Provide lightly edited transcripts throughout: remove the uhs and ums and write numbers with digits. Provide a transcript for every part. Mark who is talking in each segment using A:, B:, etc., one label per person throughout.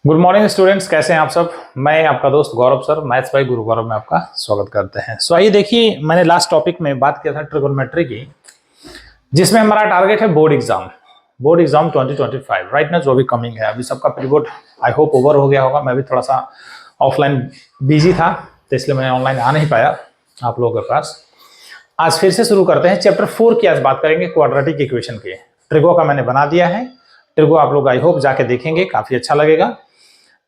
A: Good morning students, कैसे हैं आप सब। मैं आपका दोस्त गौरव सर, मैथ्स बाय गुरु गौरव में आपका स्वागत करते हैं। सो आइए देखिए, मैंने लास्ट टॉपिक में बात किया था ट्रिगोनोमेट्री की, जिसमें हमारा टारगेट है बोर्ड एग्जाम 2025 राइट ना, जो भी कमिंग है। अभी सबका pre board I hope over हो गया होगा। मैं भी थोड़ा सा ऑफलाइन बिजी था, तो इसलिए मैं ऑनलाइन आ नहीं पाया आप लोगों के पास। आज फिर से शुरू करते हैं चैप्टर 4 की। आज बात करेंगे क्वाड्रेटिक इक्वेशन की। ट्रिगो का मैंने बना दिया है, ट्रिगो आप लोग आई होप जाके देखेंगे, काफी अच्छा लगेगा।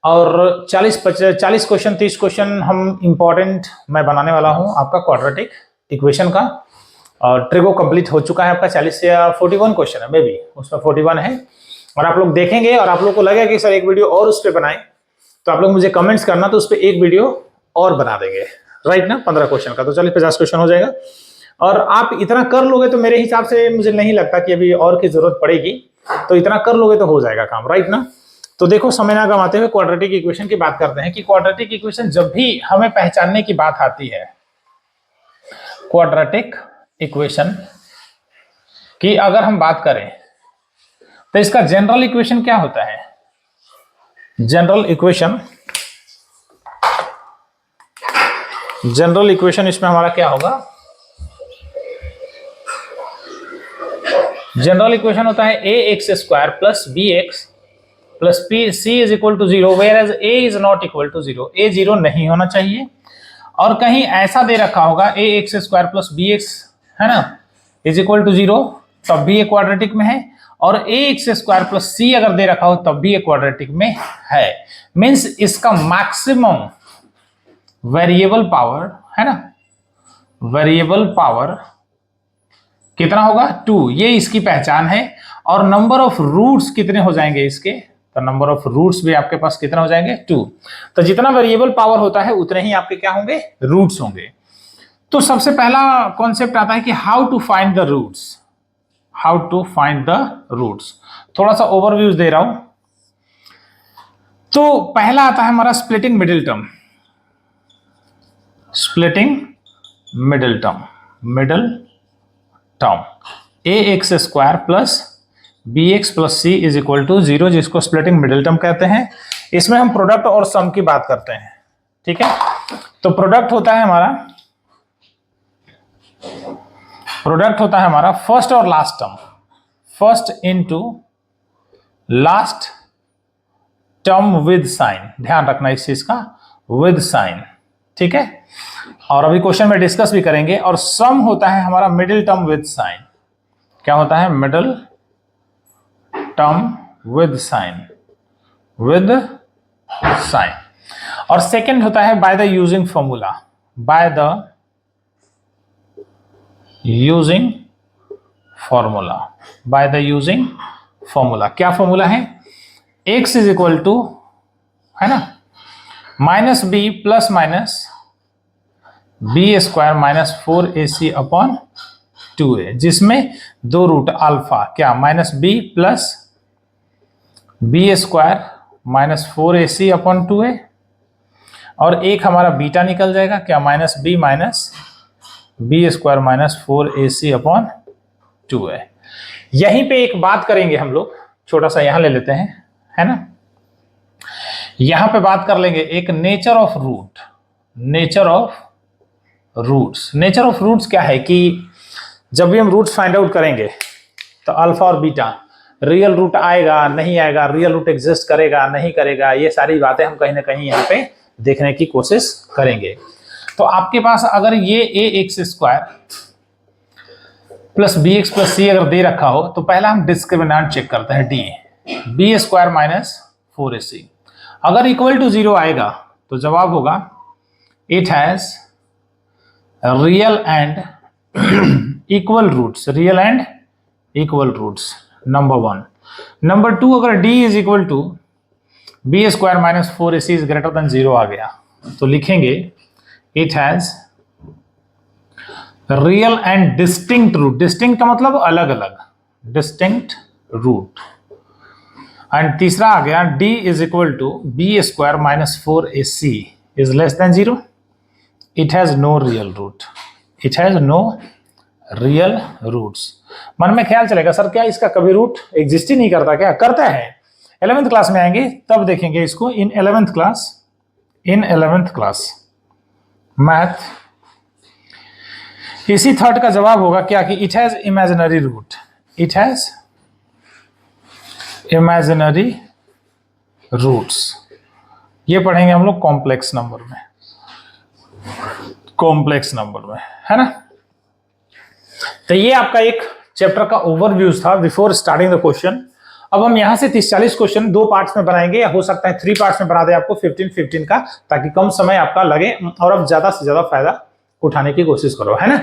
A: और 40 क्वेश्चन 30 क्वेश्चन हम इंपॉर्टेंट मैं बनाने वाला हूं आपका क्वाड्रेटिक इक्वेशन का। और ट्रिगो कंप्लीट हो चुका है आपका 40 या 41 क्वेश्चन है, मे बी उसमें 41 है। और आप लोग देखेंगे और आप लोग को लगेगा कि सर एक वीडियो और उस पर बनाएं, तो आप लोग मुझे कमेंट्स करना, तो उस पर एक वीडियो और बना देंगे राइट ना। 15 क्वेश्चन का तो चलिए 50 क्वेश्चन हो जाएगा। और आप इतना कर लोगे तो मेरे हिसाब से मुझे नहीं लगता कि अभी और की जरूरत पड़ेगी, तो इतना कर लोगे तो हो जाएगा काम राइट ना। तो देखो, समय ना गंवाते हुए क्वाड्रेटिक इक्वेशन की बात करते हैं कि क्वाड्रेटिक इक्वेशन जब भी हमें पहचानने की बात आती है, क्वाड्रेटिक इक्वेशन की अगर हम बात करें तो इसका जनरल इक्वेशन क्या होता है। जनरल इक्वेशन इसमें हमारा क्या होगा। जनरल इक्वेशन होता है a x square plus b x plus p c is equal to 0 whereas a is not equal to 0। A 0 नहीं होना चाहिए, और कहीं ऐसा दे रखा होगा a x square plus b x है ना इज इक्वल टू 0, तब भी ये क्वाड्रेटिक में है। और ए एक्स स्क्वायर प्लस सी अगर दे रखा हो तब भी ये क्वाड्रेटिक में है। मीन्स इसका मैक्सिमम वेरिएबल पावर है ना, वेरिएबल पावर कितना होगा 2, ये इसकी पहचान है। और नंबर ऑफ रूट्स कितने हो जाएंगे इसके, तो नंबर ऑफ रूट्स भी आपके पास कितना हो जाएंगे 2। तो जितना वेरिएबल पावर होता है उतने ही आपके क्या होंगे, रूट्स होंगे। तो सबसे पहला कॉन्सेप्ट आता है कि how to find the roots. थोड़ा सा ओवरव्यू दे रहा हूं। तो पहला आता है हमारा splitting middle term a x square plus b x plus c is equal to 0, जिसको स्प्लिटिंग मिडिल टर्म कहते हैं। इसमें हम प्रोडक्ट और सम की बात करते हैं, ठीक है। तो प्रोडक्ट होता है हमारा फर्स्ट और last term, first into last term with sign. ध्यान रखना इस चीज का, विद साइन, ठीक है। और अभी क्वेश्चन में डिस्कस भी करेंगे। और सम होता है हमारा मिडिल टर्म विद साइन। क्या होता है, मिडिल टर्म विद साइन, और सेकंड होता है बाय द यूजिंग फॉर्मूला, क्या फॉर्मूला है, x इज इक्वल टू है ना minus b plus minus b square minus 4ac upon 2a, जिसमें दो रूट अल्फा, क्या minus b plus b square minus 4ac upon 2a, और एक हमारा बीटा निकल जाएगा, क्या minus b square minus 4ac upon 2a। यहीं पे एक बात करेंगे हम लोग, छोटा सा यहां ले लेते हैं है ना। यहां पे बात कर लेंगे एक नेचर ऑफ रूट्स क्या है कि जब भी हम रूट्स फाइंड आउट करेंगे तो अल्फा और बीटा, रियल रूट आएगा नहीं आएगा, रियल रूट एग्जिस्ट करेगा नहीं करेगा, ये सारी बातें हम कहीं ना कहीं यहाँ पे देखने की कोशिश करेंगे। तो आपके पास अगर ये a x square plus b x plus c अगर दे रखा हो, तो पहला हम डिस्क्रिमिनेंट चेक करते हैं, D B square minus 4ac। अगर इक्वल टू 0 आएगा तो जवाब होगा it has real and equal roots, number 1। Number 2, अगर d is equal to b square minus 4ac is greater than 0 आ गया, तो लिखेंगे it has real and distinct root. Distinct का मतलब अलग अलग, डिस्टिंक्ट रूट। एंड तीसरा आ गया d is equal to b square minus 4ac is less than 0, it has no real roots. मन में ख्याल चलेगा, सर क्या इसका कभी रूट एग्जिस्ट ही नहीं करता, क्या करता है, 11th क्लास में आएंगे तब देखेंगे इसको। इन 11th क्लास मैथ, इसी थर्ड का जवाब होगा क्या कि it has imaginary root, it has imaginary roots. ये पढ़ेंगे हम लोग कॉम्प्लेक्स नंबर में, कॉम्प्लेक्स नंबर में, है ना। तो ये आपका एक चैप्टर का ओवरव्यू था बिफोर स्टार्टिंग द क्वेश्चन। अब हम यहां से 30-40 क्वेश्चन 2 पार्ट्स में बनाएंगे, या हो सकता है 3 पार्ट्स में बना दे आपको 15-15 का, ताकि कम समय आपका लगे और आप ज्यादा से ज्यादा फायदा उठाने की कोशिश करो, है ना।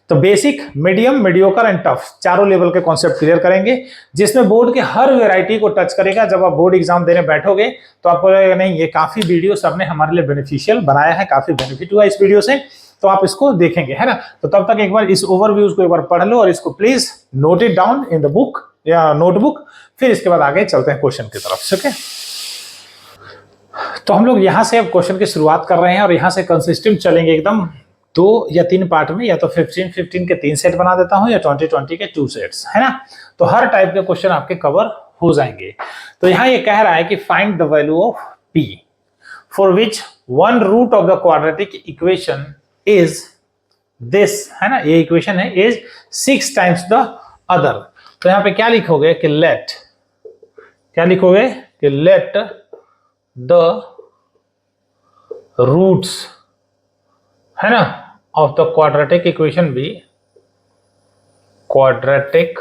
A: तो basic, medium, mediocre and tough, चारों लेवल के कॉन्सेप्ट क्लियर करेंगे, जिसमें बोर्ड के हर वैरायटी को टच करेगा। जब आप बोर्ड एग्जाम देने बैठोगे तो आपको लगेगा नहीं ये काफी वीडियो सबने हमारे लिए बेनिफिशियल बनाया है, काफी बेनिफिट हुआ इस वीडियो से, तो आप इसको देखेंगे, है ना। तो तब तक एक बार इस ओवरव्यूज को एक बार पढ़ लो और इसको please note it down in the book या नोटबुक, फिर इसके बाद आगे चलते हैं क्वेश्चन की तरफ, ठीक है। तो हम लोग यहां से अब क्वेश्चन की शुरुआत कर रहे हैं और यहां से कंसिस्टेंट चलेंगे एकदम 2 या 3 पार्ट में, या तो 15-15 के 3 सेट बना देता हूं या 20-20 के 2 सेट्स, है ना। तो हर टाइप के क्वेश्चन आपके कवर हो जाएंगे। तो यहां ये कह रहा है कि find the value of p for which one root of the quadratic equation is this, है ना। ये इक्वेशन है इज 6 टाइम्स द अदर। तो यहां पे क्या लिखोगे कि लेट, क्या लिखोगे कि लेट द रूट्स, है ना, of the quadratic equation be, quadratic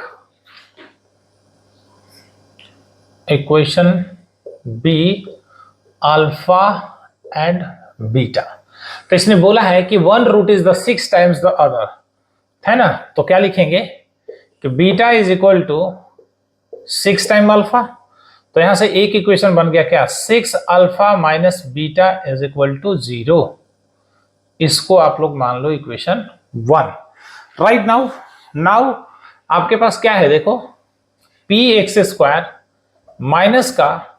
A: equation be alpha and beta. तो इसने बोला है कि one root is the 6 times the other, है ना। तो क्या लिखेंगे कि beta is equal to 6 time alpha. तो यहां से एक इक्वेशन बन गया क्या, 6 alpha minus beta is equal to 0। इसको आप लोग मान लो इक्वेशन 1। राइट नाउ आपके पास क्या है, देखो px² माइनस का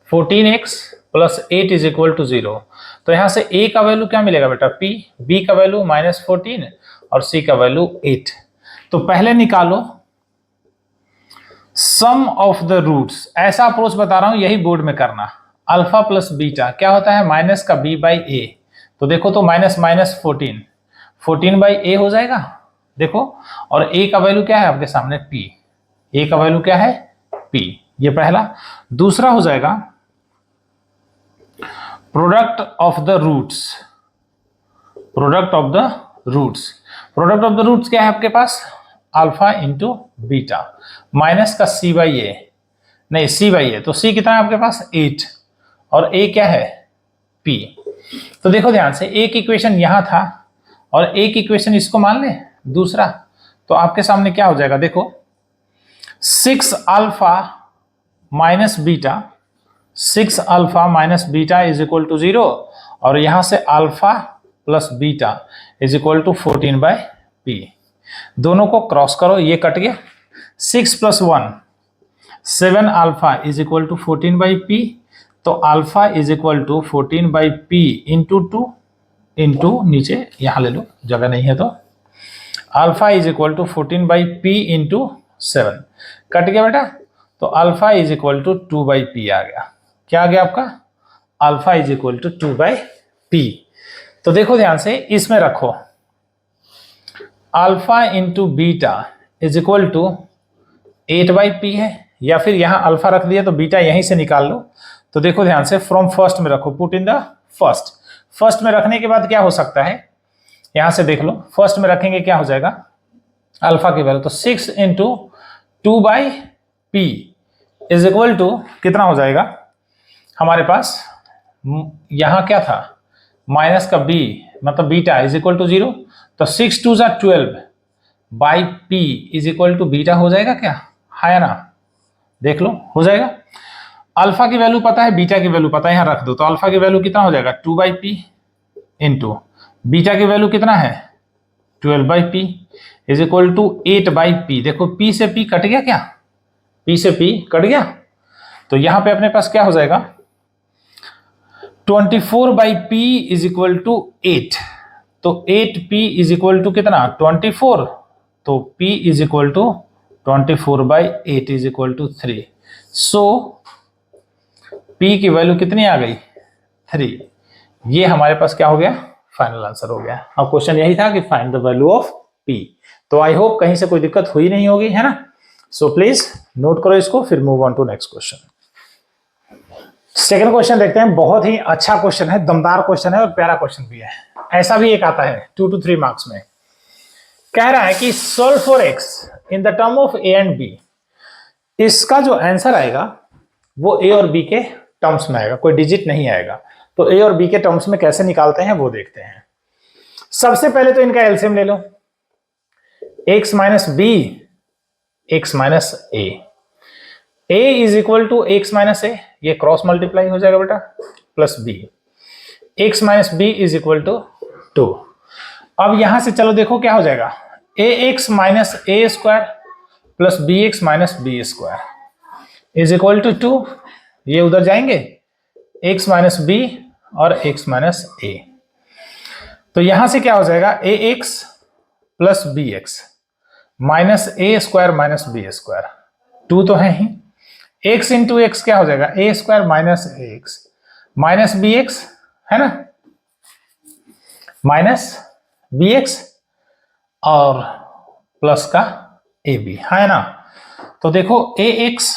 A: 14x plus 8 is equal to 0। तो यहां से a का वैल्यू क्या मिलेगा बेटा p, b का वैल्यू -14 और c का वैल्यू 8। तो पहले निकालो सम ऑफ द रूट्स। ऐसा अप्रोच बता रहा हूं, यही बोर्ड में करना। अल्फा प्लस बीटा क्या होता है, माइनस का b बाई a। तो देखो तो -14 बाई a हो जाएगा, देखो। और a का वैल्यू क्या है आपके सामने p, a का वैल्यू क्या है p, ये पहला। दूसरा हो जाएगा product of the roots, product of the roots. Product of the roots क्या है आपके पास, अल्फा इंटू बीटा माइनस का c बाई a, नहीं c बाई a। तो c कितना है आपके पास 8 और a क्या है p। तो देखो ध्यान से, एक इक्वेशन यहां था और एक इक्वेशन इसको मान ले दूसरा। तो आपके सामने क्या हो जाएगा, देखो 6 alpha minus beta, 6 alpha minus beta is equal to 0, और यहां से alpha plus beta is equal to 14 by p। दोनों को क्रॉस करो, ये कट गया। 6 plus 1 7 alpha is equal to 14 by p। तो alpha is equal to 14 by p into 2 into, नीचे यहां ले लो जगह नहीं है, तो alpha is equal to 14 by p into 7, cut गया बेटा। तो alpha is equal to 2 by p आ गया। क्या आ गया आपका, alpha is equal to 2 by p। तो देखो ध्यान से, इसमें रखो alpha into beta is equal to 8 by p है, या फिर यहां अल्फा रख दिया तो बीटा यहीं से निकाल लो। तो देखो ध्यान से, फ्रॉम फर्स्ट में रखो, put in the first. First में रखने के बाद क्या हो सकता है, यहां से देख लो, फर्स्ट में रखेंगे क्या हो जाएगा, अल्फा की वैल्यू। तो 6 into 2 by p is equal to कितना हो जाएगा हमारे पास, यहां क्या था माइनस का b, मतलब बीटा इज इक्वल टू 0। तो 6 2 जा 12 by p is equal to beta हो जाएगा क्या, है ना, देख लो हो जाएगा। अल्फा की वैल्यू पता है, बीटा की वैल्यू पता है, यहां रख दो। तो अल्फा की वैल्यू कितना हो जाएगा 2 बाई p इंटू बीटा की वैल्यू कितना है 12 by p is equal to 8 by p। देखो p से p कट गया क्या, p से p कट गया। तो यहां पे अपने पास क्या हो जाएगा 24 by p is equal to 8। तो 8p इज इक्वल टू कितना 24। तो p is equal to 24 by 8 is equal to 3। So P की वैल्यू कितनी आ गई 3। ये हमारे पास क्या हो गया, फाइनल आंसर हो गया। अब क्वेश्चन यही था कि find the value of P। तो आई होप कहीं से कोई दिक्कत हुई नहीं होगी, है ना। सो प्लीज नोट करो इसको, फिर move on to next question. Second question देखते हैं। बहुत ही अच्छा क्वेश्चन है, दमदार क्वेश्चन है और प्यारा क्वेश्चन भी है। ऐसा भी एक आता है 2 to 3 मार्क्स में। कह रहा है कि solve for x in the term of a and b। इसका जो आंसर आएगा वो a और b के टर्म्स में आएगा, कोई डिजिट नहीं आएगा। तो a और b के टर्म्स में कैसे निकालते हैं वो देखते हैं। सबसे पहले तो इनका एलसीएम ले लो, x minus b x minus a। a is equal to x minus a, ये क्रॉस मल्टीप्लाई हो जाएगा बेटा, plus b। x minus b is equal to 2। अब यहां से चलो देखो क्या हो जाएगा, ax minus a square plus bx minus b square is equal to 2। ये उधर जाएंगे, x माइनस b और x माइनस a। तो यहां से क्या हो जाएगा, ax plus bx minus a square minus b square, 2 तो है ही। x इंटू एक्स क्या हो जाएगा, a square minus ax minus bx, है ना, माइनस bx और प्लस का ab, है ना। तो देखो ax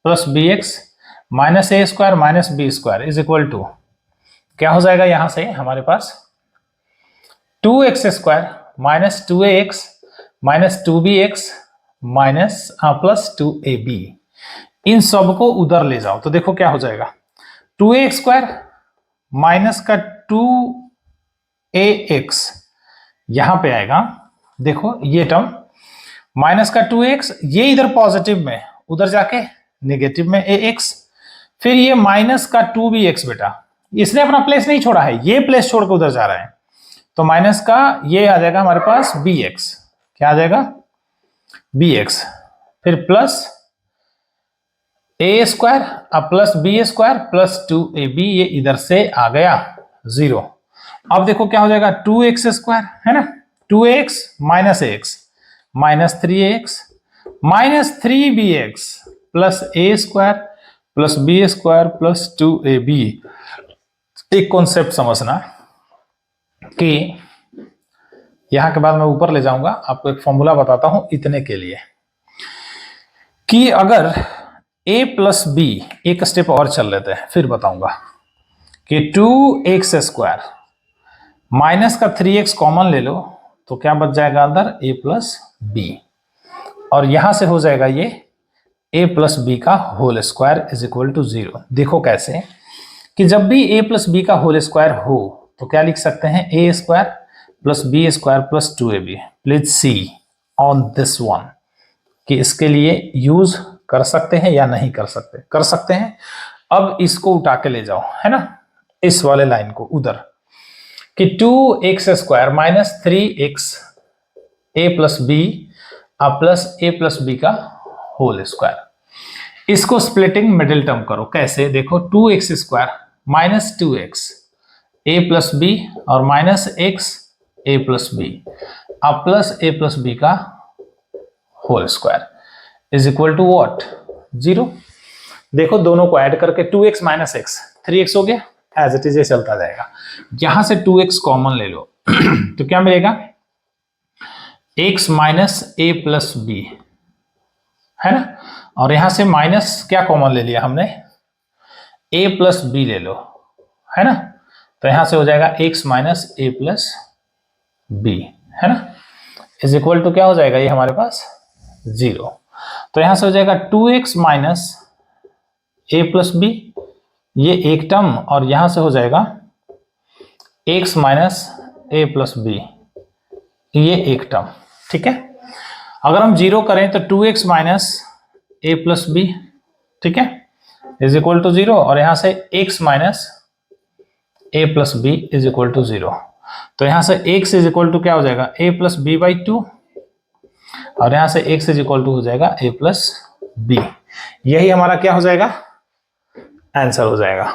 A: plus bx minus a square minus b square is equal to क्या हो जाएगा, यहां से हमारे पास 2x square minus 2ax minus 2bx minus plus 2ab। इन सबको उधर ले जाओ तो देखो क्या हो जाएगा, 2a स्क्वायर माइनस का 2ax यहां पे आएगा। देखो ये टर्म माइनस का 2x, ये इधर पॉजिटिव में, उधर जाके नेगेटिव में ax, फिर ये माइनस का 2bx बेटा, इसने अपना प्लेस नहीं छोड़ा है, ये प्लेस छोड़ के उधर जा रहा है। तो माइनस का ये आ जाएगा हमारे पास bx, क्या आ जाएगा bx, फिर plus a square plus b square plus 2ab, ये इधर से आ गया 0। अब देखो क्या हो जाएगा, 2x स्क्वायर, है ना, 2x minus ax minus 3ax minus 3bx plus a square plus b square plus 2ab। एक कॉन्सेप्ट समझना कि यहां के बाद मैं ऊपर ले जाऊंगा, आपको एक फॉर्मूला बताता हूं इतने के लिए, कि अगर a प्लस b, एक स्टेप और चल लेते हैं फिर बताऊंगा, कि 2x स्क्वायर माइनस का 3x कॉमन ले लो तो क्या बच जाएगा अंदर, a प्लस b, और यहां से हो जाएगा ये a प्लस b का whole square is equal to 0। देखो कैसे, कि जब भी a प्लस b का होल स्क्वायर हो तो क्या लिख सकते हैं, a square plus b square plus 2ab। Please see on this one कि इसके लिए यूज कर सकते हैं या नहीं कर सकते, कर सकते हैं। अब इसको उठा के ले जाओ, है ना, इस वाले लाइन को उधर, कि 2x square minus 3x a plus b plus a plus b का होल स्क्वायर। इसको स्प्लिटिंग मिडिल टर्म करो, कैसे, देखो 2x square minus 2x a plus b और minus x a plus b plus a plus b का whole square is equal to what, 0। देखो दोनों को ऐड करके 2x माइनस x 3x हो गया, एज इट इज चलता जाएगा। यहां से 2x कॉमन ले लो तो क्या मिलेगा, x minus a plus b, है ना, और यहां से माइनस क्या कॉमन ले लिया हमने, a प्लस b ले लो, है ना, तो यहां से हो जाएगा x minus a plus b, है ना, इज इक्वल टू क्या हो जाएगा, ये हमारे पास 0। तो यहां से हो जाएगा 2x minus a plus b, ये एक टर्म, और यहां से हो जाएगा x minus a plus b, ये एक टर्म, ठीक है। अगर हम 0 करें तो 2x minus a plus b, ठीक है, इज इक्वल टू 0, और यहां से x minus a plus b is equal to 0। तो यहां से x इज इक्वल टू क्या हो जाएगा, a प्लस b बाई 2, और यहां से x इज इक्वल टू हो जाएगा a प्लस b। यही हमारा क्या हो जाएगा, आंसर हो जाएगा,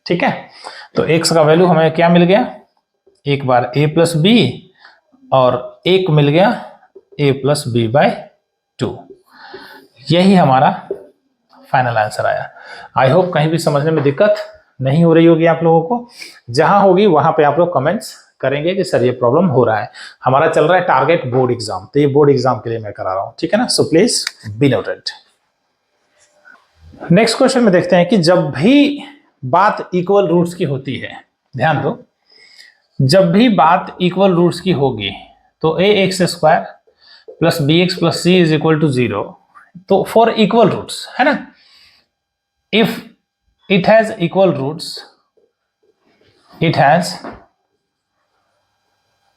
A: ठीक है। तो x का वैल्यू हमें क्या मिल गया, एक बार a प्लस b और एक मिल गया a प्लस b बाई 2। यही हमारा फाइनल आंसर आया। आई होप कहीं भी समझने में दिक्कत नहीं हो रही होगी आप लोगों को। जहां होगी वहां पे आप लोग कमेंट्स करेंगे कि सर ये प्रॉब्लम हो रहा है। हमारा चल रहा है टारगेट बोर्ड एग्जाम, तो ये बोर्ड एग्जाम के लिए मैं करा रहा हूं, ठीक है ना। So please be noted. Next question में देखते हैं कि जब भी बात इक्वल रूट्स की होती है, ध्यान दो, जब भी बात इक्वल रूट्स की होगी तो a x square plus b x plus c is equal to 0, तो फॉर इक्वल रूट्स, है ना, if it has equal roots, it has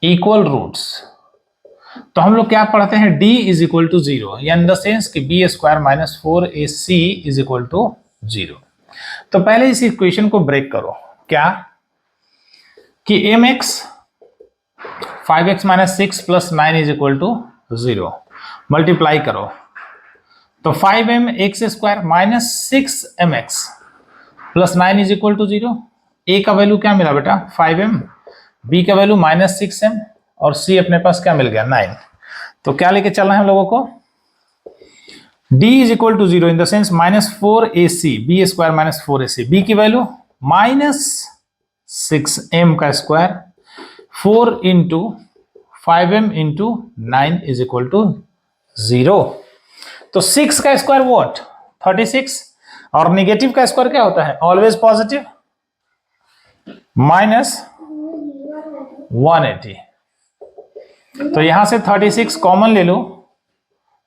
A: equal roots, तो हम लोग क्या पढ़ते हैं, d इज इक्वल टू 0, या इन द सेंस कि b square minus 4ac is equal to 0। तो पहले इस इक्वेशन को ब्रेक करो, क्या कि mx 5x minus 6 plus 9 is equal to 0, multiply करो तो 5m x square minus 6mx plus 9 is equal to 0। a का वैल्यू क्या मिला बेटा 5m, b का वैल्यू माइनस 6m और c अपने पास क्या मिल गया 9। तो क्या लेके चलना है हम लोगों को, d is equal to 0 in the sense minus 4ac, b square minus 4ac, b की वैल्यू माइनस 6m का square 4 into 5m into 9 is equal to 0। तो 6 का स्क्वायर व्हाट 36, और निगेटिव का स्क्वायर क्या होता है ऑलवेज पॉजिटिव, माइनस 180। तो यहां से 36 कॉमन ले लो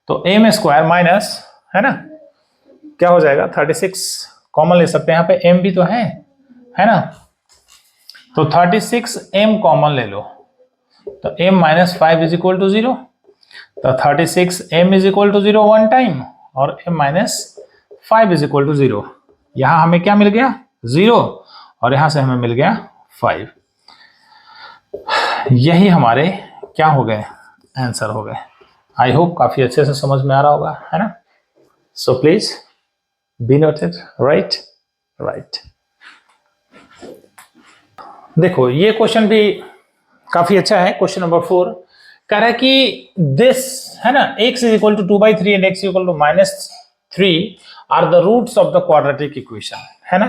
A: तो m स्क्वायर माइनस, है ना, क्या हो जाएगा 36 कॉमन ले सकते हैं, यहां पे m भी तो है ना, तो 36m कॉमन ले लो तो m minus 5 is equal to 0। तो 36m is equal to 0 one time और m minus 5 is equal to 0। यहां हमें क्या मिल गया 0 और यहां से हमें मिल गया 5। यही हमारे क्या हो गए आंसर हो गए। आई होप काफी अच्छे से समझ में आ रहा होगा, है ना। So please be noted, right right. देखो ये क्वेश्चन भी काफी अच्छा है। क्वेश्चन नंबर 4 कह रहा है कि दिस, है ना, x is equal to 2/3 and x equal to -3 are the roots of the quadratic equation, है ना।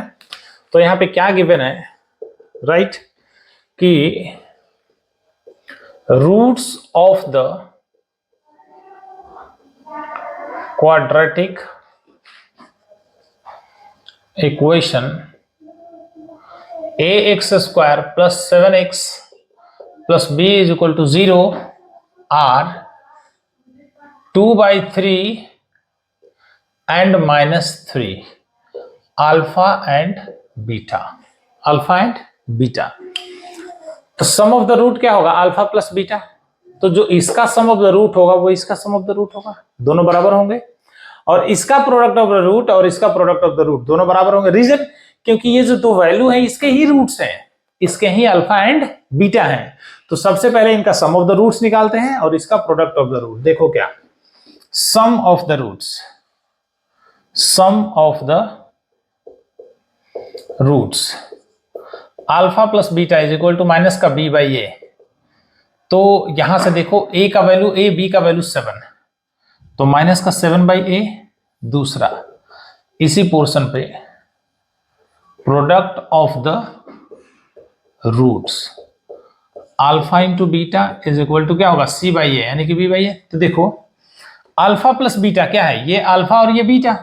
A: तो यहां पे क्या गिवन है, राइट, कि roots of the quadratic equation ax square plus 7x plus b is equal to 0 are 2/3 and -3 alpha and beta, alpha and beta। तो सम of the root क्या होगा अल्फा प्लस बीटा, तो जो इसका सम ऑफ द रूट होगा वो इसका सम of the root होगा, दोनों बराबर होंगे, और इसका प्रोडक्ट ऑफ द रूट और इसका प्रोडक्ट ऑफ द रूट दोनों बराबर होंगे। रीजन, क्योंकि ये जो दो वैल्यू है इसके ही रूट्स हैं, इसके ही अल्फा एंड बीटा हैं। तो सबसे पहले इनका सम ऑफ द रूट्स निकालते हैं और इसका प्रोडक्ट ऑफ द रूट। देखो क्या sum of the roots, sum of the roots alpha plus beta is equal to minus का b बाई ए। तो यहां से देखो a का वैल्यू a, b का वैल्यू 7, तो माइनस का 7 बाई ए। दूसरा इसी पोर्शन पे product of the roots alpha into beta is equal to क्या होगा c बाई ए, यानी कि b बाई ए। तो देखो अल्फा प्लस बीटा क्या है, ये अल्फा और ये बीटा,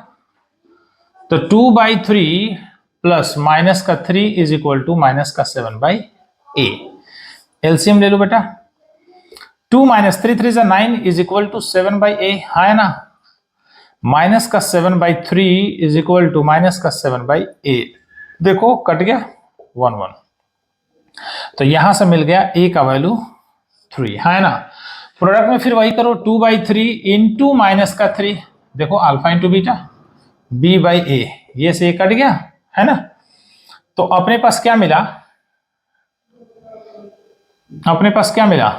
A: तो 2/3 प्लस माइनस का 3 इज इक्वल टू माइनस का 7 बाई ए। एलसीएम ले लो बेटा, 2 minus 3 3 9 is equal to 7 by a, है ना, माइनस का 7/3 इज इक्वल टू माइनस का 7 बाई ए। देखो कट गया 1 1, तो यहां से मिल गया a का वैल्यू 3, है ना। प्रोडक्ट में फिर वही करो, 2/3 इंटू माइनस का 3, देखो alpha into beta b by a, ये से कट गया, है ना। तो अपने पास क्या मिला, अपने पास क्या मिला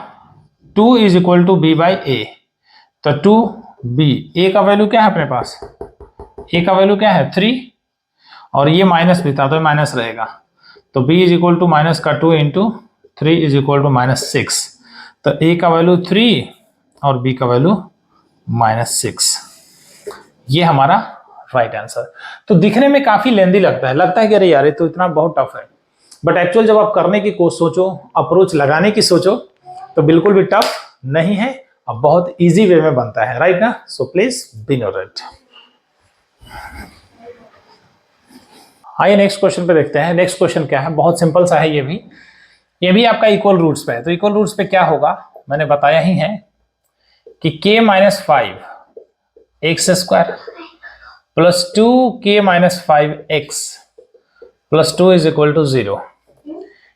A: 2 is equal to b by a. तो 2b, a का वैल्यू क्या है अपने पास, a का वैल्यू क्या है 3, और ये माइनस भी था तो माइनस रहेगा, तो b is equal to minus का 2 इंटू 3 इज इक्वल टू -6। तो a का वैल्यू 3 और b का वैल्यू -6। ये हमारा राइट आंसर। तो दिखने में काफी लेंदी लगता है कि अरे यार ये तो इतना बहुत टफ है, बट एक्चुअल जब आप करने की कोशिश सोचो, अप्रोच लगाने की सोचो, तो बिल्कुल भी टफ नहीं है, अब बहुत इजी वे में बनता है, राइट ना। So please be noted. आइए नेक्स्ट क्वेश्चन पे देखते हैं। नेक्स्ट क्वेश्चन क्या है, बहुत सिंपल सा है ये भी आपका इक्वल रूट्स पे है। तो इक्वल रूट्स पे क्या होगा, मैंने बताया ही है कि k minus 5 x square plus 2k-5x plus 2 is equal to 0।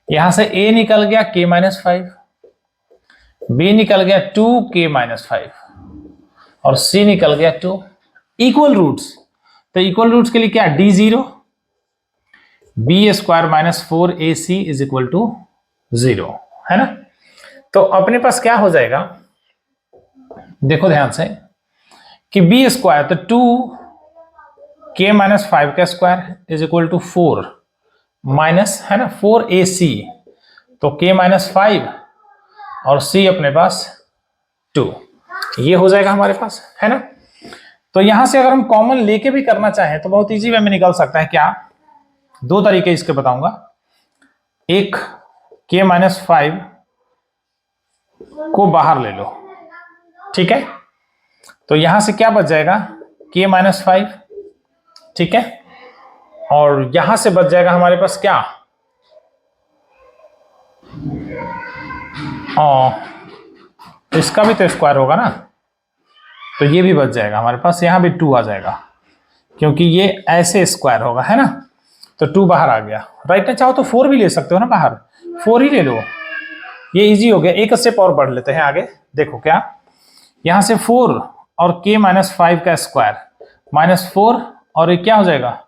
A: यहां से a निकल गया k-5, b निकल गया 2k-5 और c निकल गया 2। इक्वल रूट्स, तो इक्वल रूट्स के लिए क्या, d0 b square minus 4ac is equal to 0, है ना। तो अपने पास क्या हो जाएगा, देखो ध्यान से कि b स्क्वायर तो 2k-5 का square is equal to 4 minus, है ना, 4ac, तो k-5 और c अपने पास 2, ये हो जाएगा हमारे पास, है ना। तो यहां से अगर हम कॉमन लेके भी करना चाहें तो बहुत इजी वे में निकल सकता है। क्या, दो तरीके इसके बताऊंगा। एक, k-5 को बाहर ले लो, ठीक है, तो यहां से क्या बच जाएगा, k-5, ठीक है, और यहां से बच जाएगा हमारे पास क्या, इसका भी तो स्क्वायर होगा ना, तो ये भी बच जाएगा हमारे पास, यहां भी 2 आ जाएगा क्योंकि ये ऐसे स्क्वायर होगा, है ना, तो 2 बाहर आ गया, राइट ना। चाहो तो 4 भी ले सकते हो ना, बाहर 4 ही ले लो, ये इजी हो गया। एक स्टेप और बढ़ लेते हैं आगे, देखो क्या, यहां से 4 और k-5 का स्क्वायर माइनस 4 और ये क्या हो जाएगा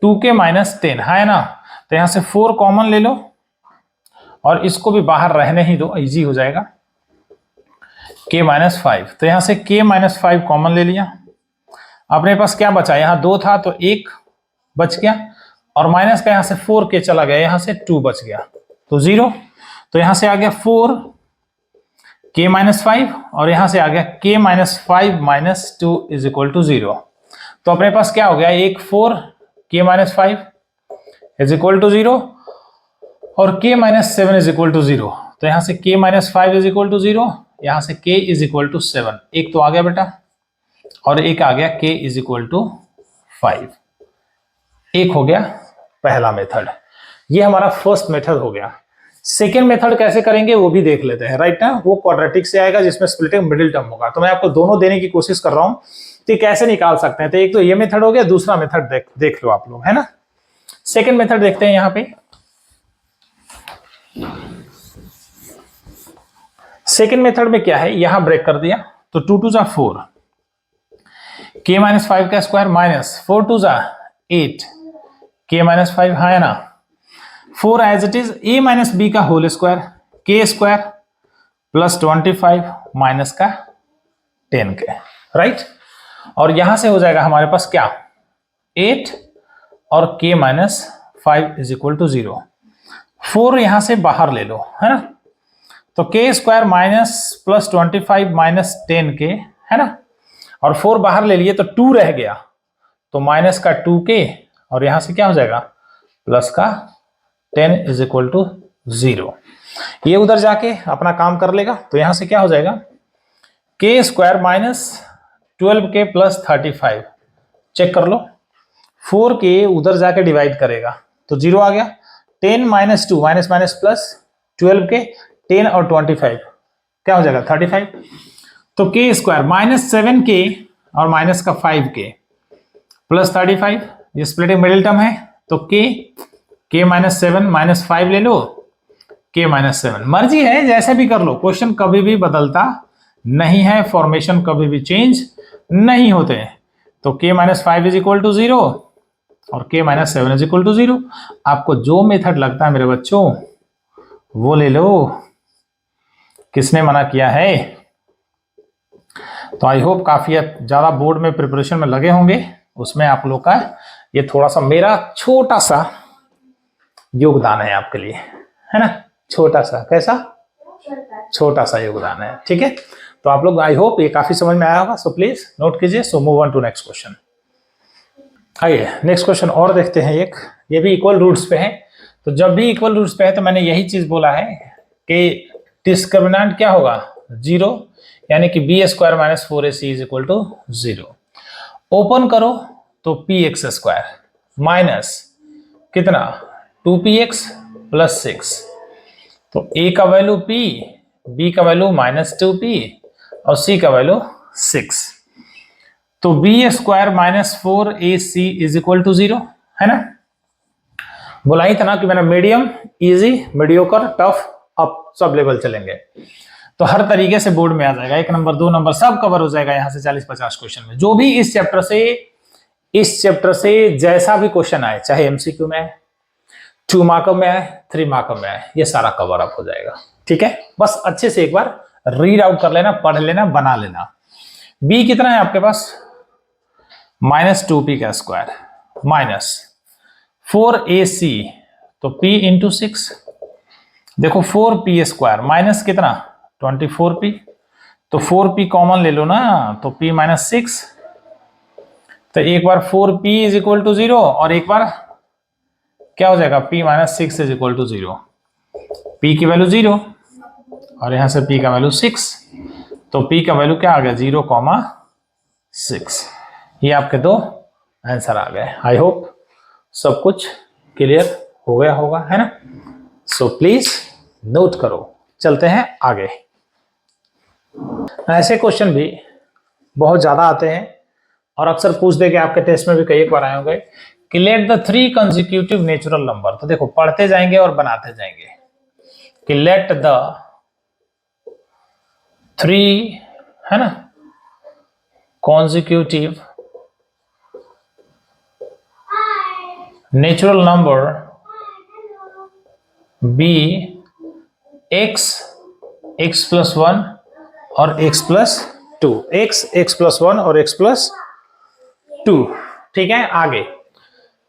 A: 2k-10, है ना। तो यहां से 4 कॉमन ले लो और इसको भी बाहर रहने ही दो, इजी हो जाएगा, k-5। तो यहां से k-5 कॉमन ले लिया, अपने पास क्या बचा, यहां 2 था तो 1 बच गया, और माइनस का यहां से 4k चला गया, यहां से 2 बच गया, तो 0। तो यहां से आ गया 4k-5 और यहां से आ गया k-5 minus 2 is equal to 0। तो अपने पास क्या हो गया, एक 4k-5 इज इक्वल टू 0 और k-7 इज इक्वल टू 0। तो यहां से k-5 इज इक्वल टू 0, यहां से k इज इक्वल टू 7, एक तो आ गया बेटा, और एक आ गया k इज इक्वल टू 5। एक हो गया पहला मेथड, ये हमारा फर्स्ट मेथड हो गया। सेकेंड मेथड कैसे करेंगे वो भी देख लेते हैं, राइट ना। वो क्वाड्रेटिक से आएगा जिसमें स्प्लिटिंग मिडिल टर्म होगा, तो मैं आपको दोनों देने की कोशिश कर रहा हूं, तो कैसे निकाल सकते हैं। तो एक तो ये मेथड हो गया, दूसरा मेथड देख लो आप लोग, है ना। सेकेंड मेथड देखते हैं यहां पे। सेकेंड मेथड में क्या है, यहां ब्रेक कर दिया, तो 2 2 4, k-5 का स्क्वायर माइनस 4 2 8, k-5, है ना, 4 as it is, a minus b का whole square, k square plus 25 minus का 10k, राइट। और यहां से हो जाएगा हमारे पास क्या, 8 और k-5 इज इक्वल टू 0। 4 यहां से बाहर ले लो, है ना, तो k square minus plus 25 minus 10k, है ना, और 4 बाहर ले लिए तो 2 रह गया, तो माइनस का 2k और यहां से क्या हो जाएगा प्लस का 10 इज इक्वल टू 0। ये उधर जाके अपना काम कर लेगा, तो यहां से क्या हो जाएगा, k square minus 12k plus 35, check कर लो, 4k उधर जाके डिवाइड करेगा तो 0 आ गया, 10 minus 2 minus minus plus 12k, 10 और 25 क्या हो जाएगा 35, तो k स्क्वायर माइनस 7k और माइनस का 5k प्लस 35, ये स्प्लिटिंग मिडिल टर्म है, तो k माइनस 7 माइनस 5 ले लो, k माइनस 7, मर्जी है जैसे भी कर लो, क्वेश्चन कभी भी बदलता नहीं है, फॉर्मेशन कभी भी चेंज नहीं होते हैं। तो k minus 5 is equal to 0 और k minus 7 is equal to 0। आपको जो मेथड लगता है मेरे बच्चों वो ले लो, किसने मना किया है। तो आई होप काफी ज्यादा बोर्ड में प्रिपरेशन में लगे होंगे, उसमें आप लोग का ये थोड़ा सा मेरा छोटा सा योगदान है आपके लिए, है ना, छोटा सा, कैसा छोटा सा योगदान है, ठीक है। तो आप लोग आई होप ये काफी समझ में आया होगा, सो प्लीज नोट कीजिए। So move on to next question. आइए नेक्स्ट क्वेश्चन और देखते हैं। एक ये भी इक्वल रूट्स पे है, तो जब भी इक्वल रूट्स पे है तो मैंने यही चीज बोला है कि डिस्क्रिमिनेंट क्या होगा, 0, यानी कि b square minus 4ac is equal to 0। Open करो तो पी एक्स स्क्वायर माइनस कितना 2px प्लस 6, तो a का वैल्यू p, b का वैल्यू माइनस 2p और c का वैल्यू 6, तो b square minus 4ac is equal to 0 है ना। बोला ही था ना कि मैंने medium, easy, mediocre, tough, up सब लेवल चलेंगे, तो हर तरीके से बोर्ड में आ जाएगा, 1 नंबर 2 नंबर सब कवर हो जाएगा यहां से 40-50 क्वेश्चन में। जो भी इस चैप्टर से जैसा भी क्वेश्चन आए, चाहे एमसीक्यू में आए, 2 मार्क में आए, 3 मार्क में आए, ये सारा कवर अप हो जाएगा। ठीक है, बस अच्छे से एक बार रीड आउट कर लेना, पढ़ लेना, बना लेना। बी कितना है आपके पास, माइनस 2p का स्क्वायर माइनस 4ac, तो p इंटू 6, देखो 4p स्क्वायर माइनस कितना 24p, तो 4p कॉमन ले लो ना, तो p माइनस 6, तो एक बार 4p इज इक्वल टू 0 और एक बार क्या हो जाएगा p minus 6 is equal to 0, p की वैल्यू 0 और यहां से p का वैल्यू 6, तो p का वैल्यू क्या आ गया 0,6। ये आपके दो आंसर आ गए। आई होप सब कुछ क्लियर हो गया होगा, है ना। सो प्लीज नोट करो, चलते हैं आगे। ऐसे क्वेश्चन भी बहुत ज्यादा आते हैं और अक्सर पूछ देंगे, आपके टेस्ट में भी कई बार आए होंगे कि let the 3 consecutive natural number, तो देखो पढ़ते जाएंगे और बनाते जाएंगे कि लेट द 3, है ना, consecutive natural number be x, x plus 1 और x plus 2, x, x plus 1 और x plus 2। ठीक है, आगे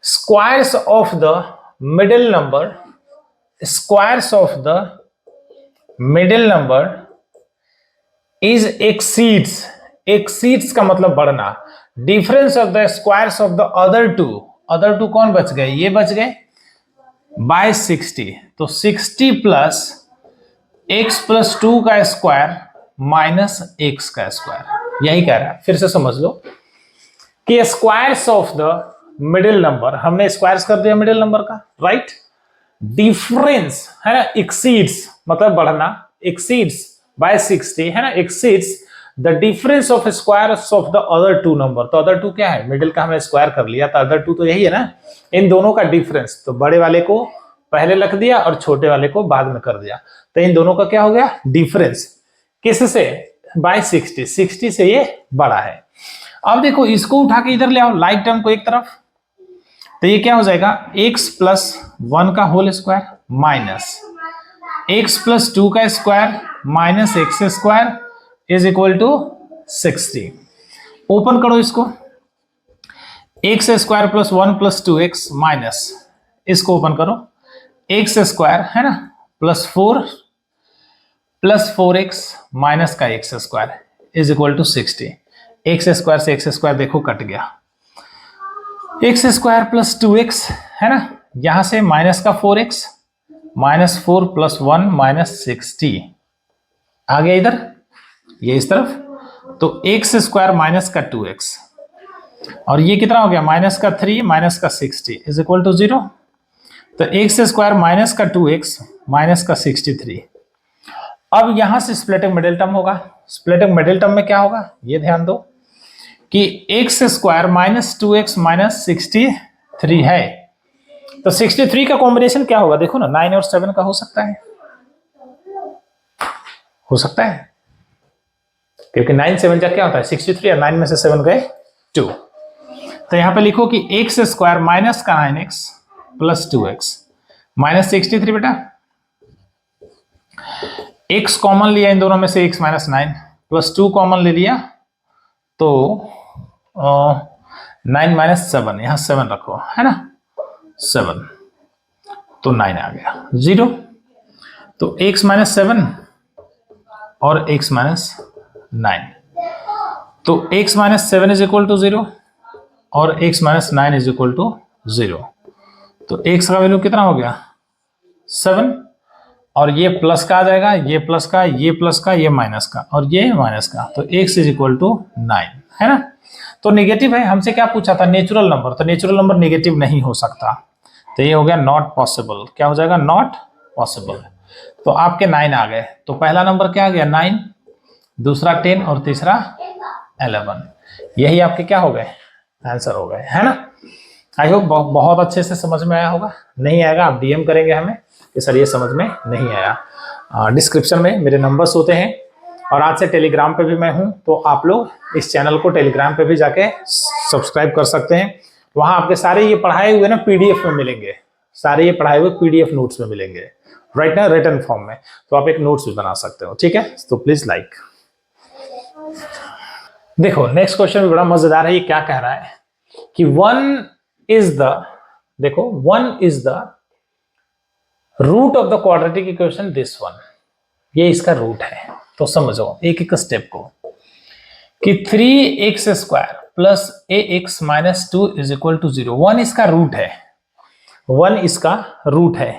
A: squares of the middle number, squares of the middle number is exceeds, exceeds का मतलब बढ़ना, difference of the squares of the other two कौन बच गए, ये बच गए बाय 60, तो 60 प्लस x प्लस 2 का स्क्वायर माइनस x का स्क्वायर, यही कह रहा है। फिर से समझ लो कि squares of the middle number, हमने स्क्वायर्स कर दिया मिडिल नंबर का, राइट। डिफरेंस है ना, एक्सीड्स मतलब बढ़ना, एक्सीड्स बाय 60 है ना, exceeds the difference of squares of the other two number, तो अदर टू क्या है, मिडिल का हमने स्क्वायर कर लिया, तो अदर टू तो यही है ना, इन दोनों का डिफरेंस, तो बड़े वाले को पहले रख दिया और छोटे वाले को बाद में कर दिया, तो इन दोनों का क्या हो गया डिफरेंस, किससे, बाय 60, 60 से ये बड़ा है। अब देखो इसको उठा के इधर ले आओ, लाइक टर्म को एक तरफ, तो ये क्या हो जाएगा x प्लस 1 का whole square minus x plus 2 का square minus x square is equal to 60। Open करो इसको, x square plus 1 plus 2x minus, इसको ओपन करो, एक्स स्क्वायर है ना प्लस 4 प्लस 4x माइनस का x square is equal to 60। X square से x square देखो कट गया, एक्स स्क्वायर प्लस 2x है ना, यहां से माइनस का 4x माइनस 4 प्लस 1 माइनस 60 आ गया इधर, ये इस तरफ, तो एक्स स्क्वायर माइनस का 2x और ये कितना हो गया माइनस का 3 माइनस का 60 इज इक्वल टू 0, तो एक्स स्क्वायर माइनस का 2x माइनस का 63। अब यहां से स्प्लिटिंग मिडिल टर्म होगा, स्प्लिटिंग मिडिल टर्म में क्या होगा ये ध्यान दो कि x square minus 2x minus 63 है, तो 63 का कॉम्बिनेशन क्या होगा, देखो ना 9 और 7 का हो सकता है, हो सकता है, क्योंकि 9 7 का क्या होता है 63 और 9 में से 7 गए 2, तो यहां पे लिखो कि एक्स स्क्वायर माइनस का 9x प्लस 2x माइनस 63, बेटा x कॉमन लिया इन दोनों में से x माइनस 9 प्लस 2 कॉमन ले लिया, तो 9 माइनस 7, यहां 7 रखो है ना, 7 तो 9 आ गया 0, तो x माइनस 7 और x माइनस 9, तो x minus 7 is equal to 0 और x minus 9 is equal to 0। तो x का वैल्यू कितना हो गया 7, और ये प्लस का आ जाएगा, ये प्लस का, ये प्लस का, ये माइनस का, और ये माइनस का, तो x इज इक्वल टू 9 है ना। तो नेगेटिव है, हमसे क्या पूछा था नेचुरल नंबर, तो नेचुरल नंबर नेगेटिव नहीं हो सकता, तो ये हो गया नॉट पॉसिबल। क्या हो जाएगा नॉट पॉसिबल। तो आपके 9 आ गए, तो पहला नंबर क्या आ गया 9, दूसरा 10 और तीसरा 11। यही आपके क्या हो गए आंसर हो गए, है ना। आई होप बहुत अच्छे से समझ में आया होगा। नहीं आएगा आप डीएम करेंगे हमें कि सर ये समझ में नहीं आया। डिस्क्रिप्शन में मेरे नंबर्स होते हैं, और आज से टेलीग्राम पे भी मैं हूं, तो आप लोग इस चैनल को टेलीग्राम पे भी जाके सब्सक्राइब कर सकते हैं। वहां आपके सारे ये पढ़ाए हुए ना पीडीएफ में मिलेंगे, सारे ये पढ़ाए हुए पीडीएफ नोट्स में मिलेंगे, राइट ना, रिटन फॉर्म में, तो आप एक नोट्स भी बना सकते हो, ठीक है। तो प्लीज लाइक। देखो नेक्स्ट क्वेश्चन भी बड़ा मजेदार है। ये क्या कह रहा है कि 1 इज द, देखो 1 is the root of the quadratic equation this one, ये इसका रूट है। तो समझो एक एक स्टेप को कि 3x² plus ax minus 2 is equal to 0। 1 इसका रूट है, 1 इसका रूट है।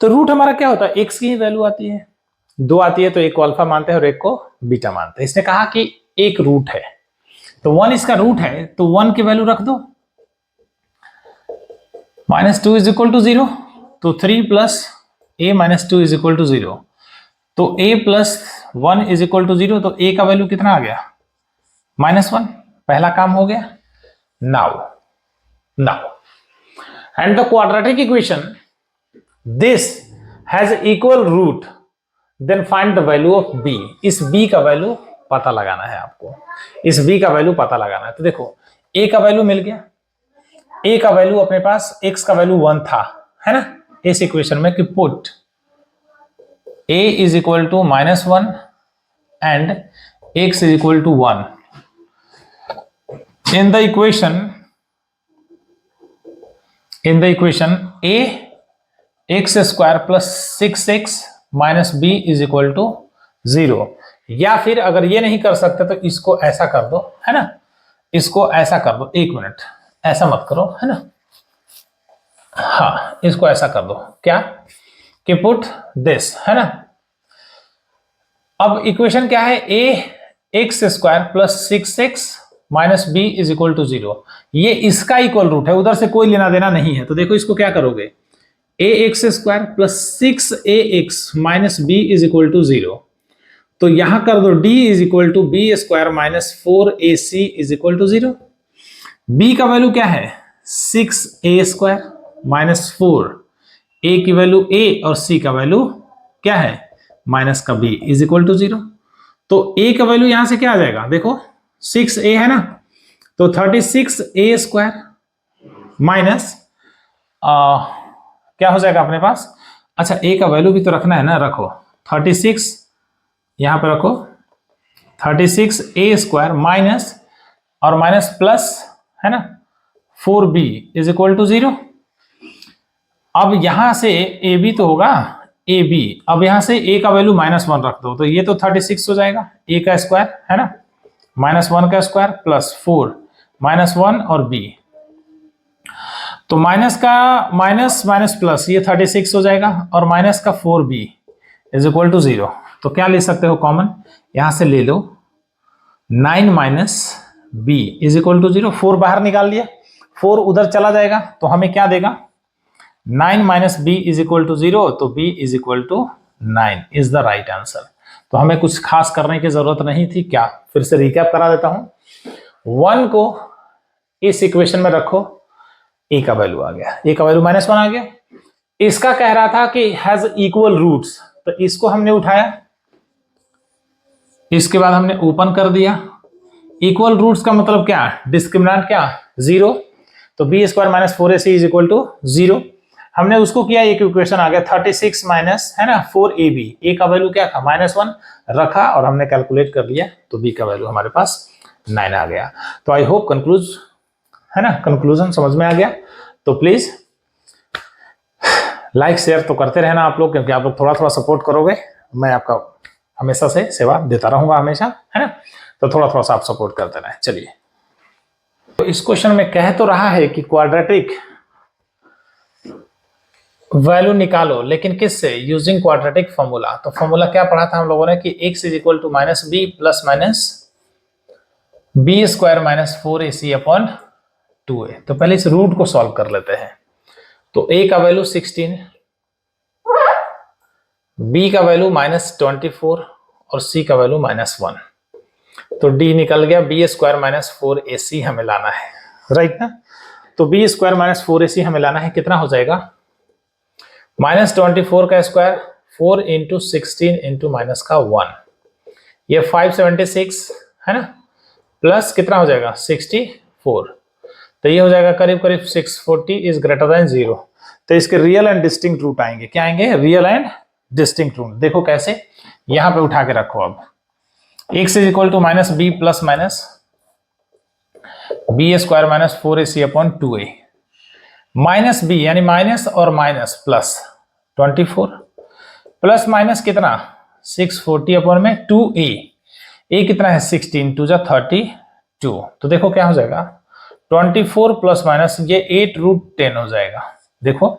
A: तो रूट हमारा क्या होता है, x की ही वैल्यू आती है, 2 आती है, तो एक को अल्फा मानते हैं और एक को बीटा मानते हैं। इसने कहा कि एक रूट है, तो 1 इसका रूट है, तो 1 की वैल्यू रख दो, माइनस 2 इज इक्वल टू 0, तो 3 plus a minus 2 is equal to 0, तो a plus 1 is equal to 0, तो a का वैल्यू कितना आ गया -1। पहला काम हो गया। Now and the quadratic equation this has equal root, then find the value of b। इस b का वैल्यू पता लगाना है आपको, इस b का वैल्यू पता लगाना है। तो देखो a का वैल्यू मिल गया, a का वैल्यू अपने पास, x का वैल्यू 1 था, है ना, इस इक्वेशन में कि put a is equal to -1 and x is equal to 1 in the equation a x² plus 6x minus b is equal to 0। या फिर अगर ये नहीं कर सकते तो इसको ऐसा कर दो, है ना, इसको ऐसा कर दो, 1 मिनट, ऐसा मत करो, है ना, हाँ इसको ऐसा कर दो, क्या कि पुट दिस, है ना। अब इक्वेशन क्या है, a x² plus 6x minus b is equal to 0, ये इसका इक्वल रूट है, उधर से कोई लेना देना नहीं है। तो देखो इसको क्या करोगे, ax² plus 6ax minus b is equal to 0, तो यहां कर दो d is equal to b² minus 4ac is equal to 0। b का वैल्यू क्या है 6a² माइनस 4, a की वैल्यू a और c का वैल्यू क्या है माइनस का b इज इक्वल टू 0। तो a का वैल्यू यहां से क्या आ जाएगा, देखो 6a है ना, तो 36a² माइनस क्या हो जाएगा अपने पास, अच्छा a का वैल्यू भी तो रखना है ना, रखो 36 यहां पर रखो, 36a² माइनस और माइनस प्लस, है ना, 4b इज इक्वल टू 0। अब यहां से ab तो होगा ab, अब यहां से a का वैल्यू -1 रख दो, तो ये तो 36 हो जाएगा, a का स्क्वायर, है ना, -1 का स्क्वायर प्लस 4 -1 और b, तो माइनस का माइनस माइनस प्लस ये 36 हो जाएगा, और माइनस का 4b इज इक्वल टू 0। तो क्या ले सकते हो कॉमन, यहां से ले लो 9 minus b is equal to 0, 4 बाहर निकाल लिया, 4 उधर चला जाएगा, तो हमें क्या देगा 9 minus b is equal to 0, तो b is equal to 9 is the right answer. तो हमें कुछ खास करने की जरूरत नहीं थी। क्या, फिर से रिकैप करा देता हूं, 1 को इस इक्वेशन में रखो, a का वैल्यू आ गया, a का वैल्यू -1 आ गया। इसका कह रहा था कि हैज इक्वल रूट्स, तो इसको हमने उठाया, इसके बाद हमने ओपन कर दिया। इक्वल रूट्स का मतलब क्या, डिस्क्रिमिनेंट क्या 0, तो b² minus 4ac is equal to 0। हमने उसको किया, एक इक्वेशन आ गया 36 माइनस, है ना, 4ab, a का वैल्यू क्या था -1 रखा, और हमने कैलकुलेट कर लिया, तो b का वैल्यू हमारे पास 9 आ गया। तो आई होप है ना, कंक्लूजन समझ में आ गया। तो प्लीज लाइक शेयर तो करते रहना आप लोग, क्योंकि आप लोग थोड़ा थोड़ा सपोर्ट करोगे, मैं आपका हमेशा से सेवा देता रहूंगा हमेशा, है ना, तो थोड़ा थोड़ा सा आप सपोर्ट करते रहे। चलिए। तो इस क्वेश्चन में कह तो रहा है कि क्वाड्रेटिक वैल्यू निकालो, लेकिन किससे? Using quadratic formula. तो फॉर्मूला क्या पढ़ा था हम लोगों ने कि x is equal to minus b plus minus b square minus 4ac upon 2a। तो पहले इस रूट को सॉल्व कर लेते हैं। तो a का वैल्यू 16, b का वैल्यू माइनस 24 और c का वैल्यू माइनस 1। तो d निकल गया, बी स्क्वायर माइनस 4ac हमें लाना है, राइट ना। तो बी स्क्वायर माइनस 4ac हमें लाना है, कितना हो जाएगा? माइनस 24 का स्क्वायर 4 इंटू 16 इंटू माइनस का 1, ये 576 है ना, प्लस कितना हो जाएगा? 64। तो ये हो जाएगा करीब करीब 640 इज ग्रेटर देन 0। तो इसके रियल एंड डिस्टिंक्ट रूट आएंगे। क्या आएंगे? Real and distinct root. देखो कैसे, यहां पे उठा के रखो। अब x is equal to minus b plus minus b square minus 4ac upon 2a, minus b यानी माइनस और माइनस प्लस 24 प्लस माइनस कितना? 640 अपॉन में 2a, a कितना है? 16 2 जा 32। तो देखो क्या हो जाएगा, 24 प्लस माइनस ये 8√10 हो जाएगा। देखो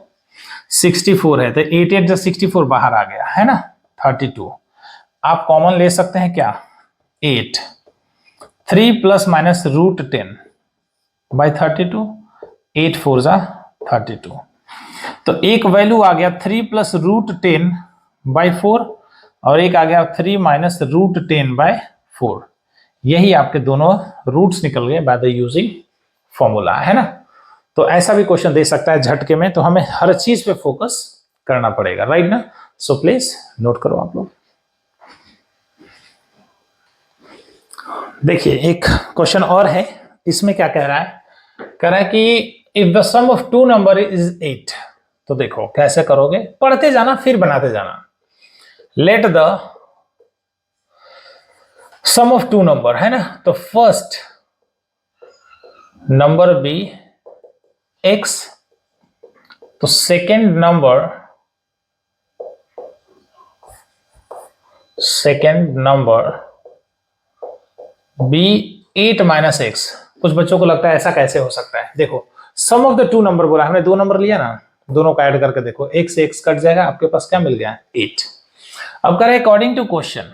A: 64 है तो 8 8 जा 64 बाहर आ गया है ना, 32। आप कॉमन ले सकते हैं क्या? 8, 3 प्लस माइनस √10 बाई 32, 8 4 जा 32। तो एक वैल्यू आ गया 3 प्लस √10 बाई 4 और एक आ गया 3 माइनस √10 बाय 4। यही आपके दोनों रूट्स निकल गए बाय द यूजिंग फॉर्मूला, है ना। तो ऐसा भी क्वेश्चन दे सकता है झटके में, तो हमें हर चीज पे फोकस करना पड़ेगा, राइट ना। सो प्लीज नोट करो आप लोग। देखिए एक क्वेश्चन और है, इसमें क्या कह रहा है? कह रहा है कि if the sum of two number is 8। तो देखो कैसे करोगे, पढ़ते जाना फिर बनाते जाना। Let the sum of two number, है ना, तो फर्स्ट नंबर बी x, तो second number be 8 minus x. कुछ बच्चों को लगता है ऐसा कैसे हो सकता है। देखो सम ऑफ द टू नंबर बोला, हमने दो नंबर लिया ना, दोनों का ऐड करके देखो, x से x कट जाएगा, आपके पास क्या मिल गया? 8। अब करें अकॉर्डिंग टू क्वेश्चन,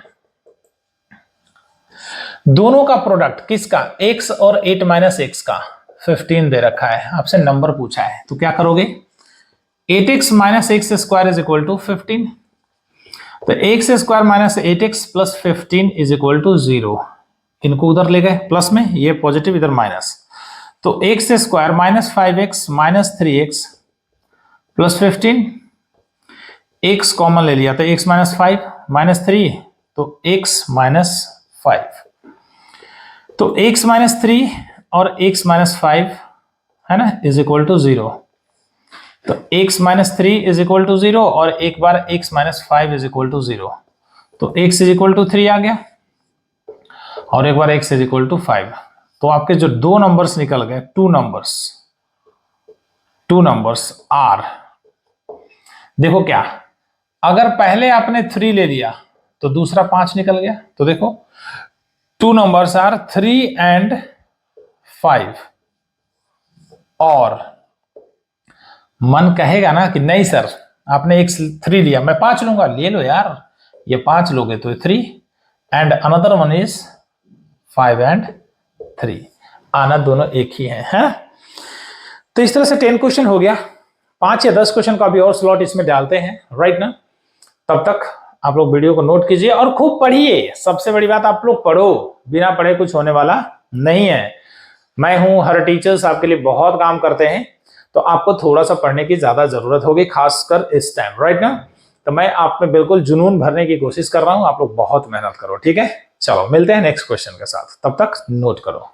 A: दोनों का प्रोडक्ट किसका? x और 8 माइनस एक्स का 15 दे रखा है, आपसे नंबर पूछा है, तो क्या करोगे? 8x minus x square is equal to 15। तो x square minus 8x plus 15 is equal to 0। इनको उधर ले गए प्लस में, ये पॉजिटिव इधर माइनस। तो x square minus 5x minus 3x plus 15, x common ले लिया तो x माइनस 5 माइनस 3, तो x माइनस 5। तो x माइनस 3 और x माइनस 5 है ना इज इक्वल टू 0। तो x minus 3 is equal to 0 और एक बार x minus 5 is equal to 0। तो x इज इक्वल टू 3 आ गया और एक बार x इज इक्वल टू 5। तो आपके जो दो नंबर्स निकल गए, टू नंबर्स आर, देखो क्या, अगर पहले आपने 3 ले लिया तो दूसरा 5 निकल गया। तो देखो टू नंबर्स आर 3 and 5। और मन कहेगा ना कि नहीं सर आपने एक 3 लिया, मैं 5 लूंगा। ले लो यार, ये 5 लोगे तो 3 and another one is 5 and 3, आना दोनों एक ही है। तो इस तरह से 10 क्वेश्चन हो गया। 5 या 10 क्वेश्चन का भी और स्लॉट इसमें डालते हैं, राइट ना। तब तक आप लोग वीडियो को नोट कीजिए और खूब पढ़िए। सबसे बड़ी बात, आप लोग पढ़ो, बिना पढ़े कुछ होने वाला नहीं है। मैं हूं, हर टीचर्स आपके लिए बहुत काम करते हैं, तो आपको थोड़ा सा पढ़ने की ज्यादा जरूरत होगी, खासकर इस टाइम, राइट ना। तो मैं आप में बिल्कुल जुनून भरने की कोशिश कर रहा हूं, आप लोग बहुत मेहनत करो, ठीक है। चलो मिलते हैं नेक्स्ट क्वेश्चन के साथ, तब तक नोट करो।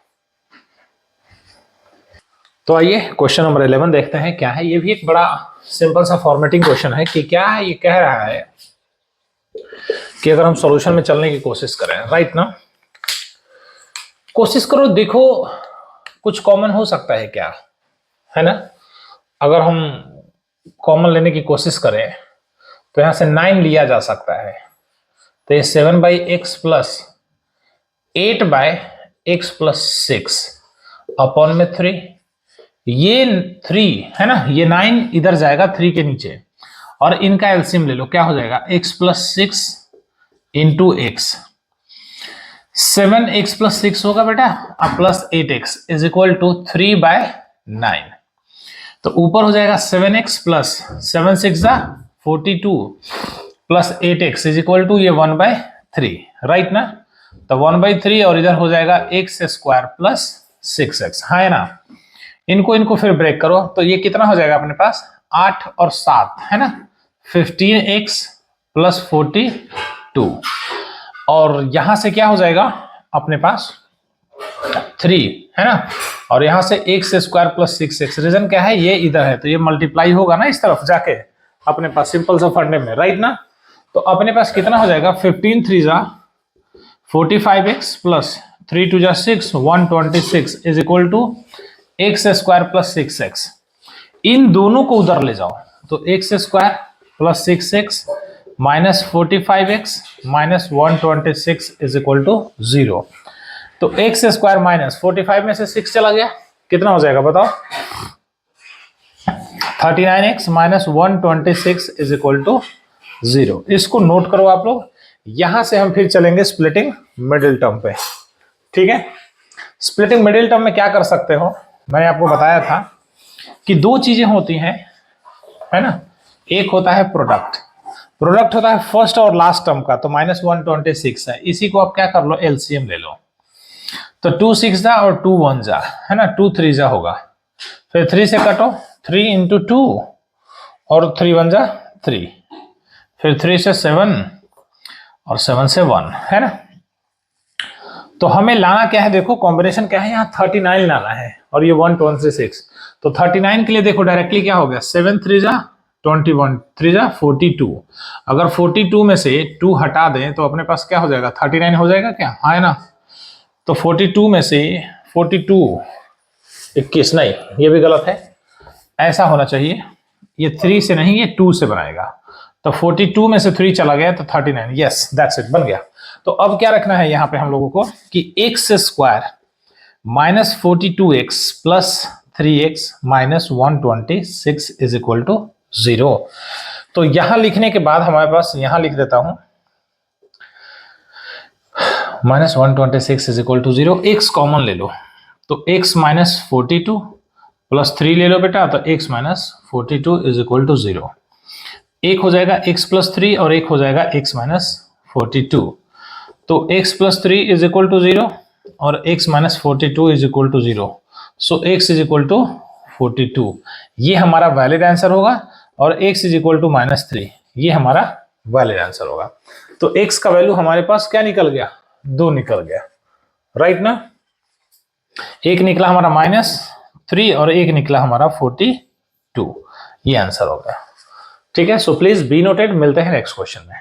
A: तो आइए क्वेश्चन नंबर 11 देखते हैं क्या है। ये भी एक बड़ा सिंपल सा फॉर्मेटिंग क्वेश्चन है कि क्या है, ये कह रहा है कि अगर हम सॉल्यूशन में चलने की कोशिश करें, राइट ना, कोशिश करो, देखो कुछ कॉमन हो सकता है क्या, है ना। अगर हम कॉमन लेने की कोशिश करें तो यहां से 9 लिया जा सकता है, तो ये 7/x plus 8/x plus 6 upon में 3, ये 3 है ना, ये 9 इधर जाएगा 3 के नीचे, और इनका एलसीएम ले लो, क्या हो जाएगा x plus 6 into x, 7x plus 6 होगा बेटा, अब plus 8x is equal to 3/9। तो ऊपर हो जाएगा 7x plus 7 6 42 plus 8x is equal to ये 1/3, राइट ना। तो 1/3 और इधर हो जाएगा x स्क्वायर प्लस 6x, हाँ है ना। इनको फिर ब्रेक करो तो ये कितना हो जाएगा अपने पास, 8 और 7 है ना, 15x प्लस 42, और यहां से क्या हो जाएगा अपने पास 3 है ना, और यहां से x स्क्वायर प्लस 6x, रीजन क्या है, ये इधर है तो ये मल्टीप्लाई होगा ना इस तरफ जाके अपने पास, सिंपल सा फंडे में, राइट ना। तो अपने पास कितना हो जाएगा, 15 3 45x plus 3 2 6 126 is equal to x square plus 6x। इन दोनों को उधर ले जाओ तो x square plus 6x minus 45x minus 126 is equal to 0। तो एक्स स्क्वायर माइनस 45 में से 6 चला गया, कितना हो जाएगा बताओ, 39x minus 126 is equal to 0। इसको नोट करो आप लोग। यहां से हम फिर चलेंगे स्प्लिटिंग मिडिल टर्म पे, ठीक है। स्प्लिटिंग मिडिल टर्म में क्या कर सकते हो, मैंने आपको बताया था कि दो चीजें होती हैं, है ना। एक होता है प्रोडक्ट, प्रोडक्ट होता है फर्स्ट और लास्ट टर्म का, तो माइनस 126 है, इसी को आप क्या कर लो, एलसीएम ले लो। तो 2 6 और 2 1 है ना, 2 3 होगा, फिर 3 से कटो, 3 इंटू 2 और 3 1 3, फिर 3 से 7 और 7 से 1 है ना। तो हमें लाना क्या है, देखो कॉम्बिनेशन क्या है, यहाँ 39 लाना है और ये 126। तो 39 के लिए देखो डायरेक्टली क्या हो गया, 7 3 21 3 42। अगर 42 में से 2 हटा दें तो अपने पास क्या हो जाएगा, 39 हो जाएगा क्या, हाँ है ना। तो 42 में से 42 21 नहीं, ये भी गलत है, ऐसा होना चाहिए, ये 3 से नहीं ये 2 से बनाएगा। तो 42 में से 3 चला गया तो 39, यस दैट्स इट, बन गया। तो अब क्या रखना है यहाँ पे हम लोगों को कि x square minus 42x plus 3x minus 126 is equal to 0। तो यहां लिखने के बाद हमारे पास, यहां लिख देता हूं minus 126 is equal to 0, x common ले लो तो x माइनस 42 प्लस 3 ले लो बेटा, तो x minus 42 is equal to 0। एक हो जाएगा x प्लस 3 और एक हो जाएगा x माइनस 42। तो x plus 3 is equal to 0 और x minus 42 is equal to 0। So x is equal to 42, ये हमारा वैलिड आंसर होगा, और x is equal to minus 3 ये हमारा वैलिड आंसर होगा। तो x का वैल्यू हमारे पास क्या निकल गया, 2 निकल गया, राइट ना। एक निकला हमारा माइनस 3 और एक निकला हमारा 42, ये आंसर हो गया, ठीक है। सो प्लीज बी नोटेड, मिलते हैं नेक्स्ट क्वेश्चन में।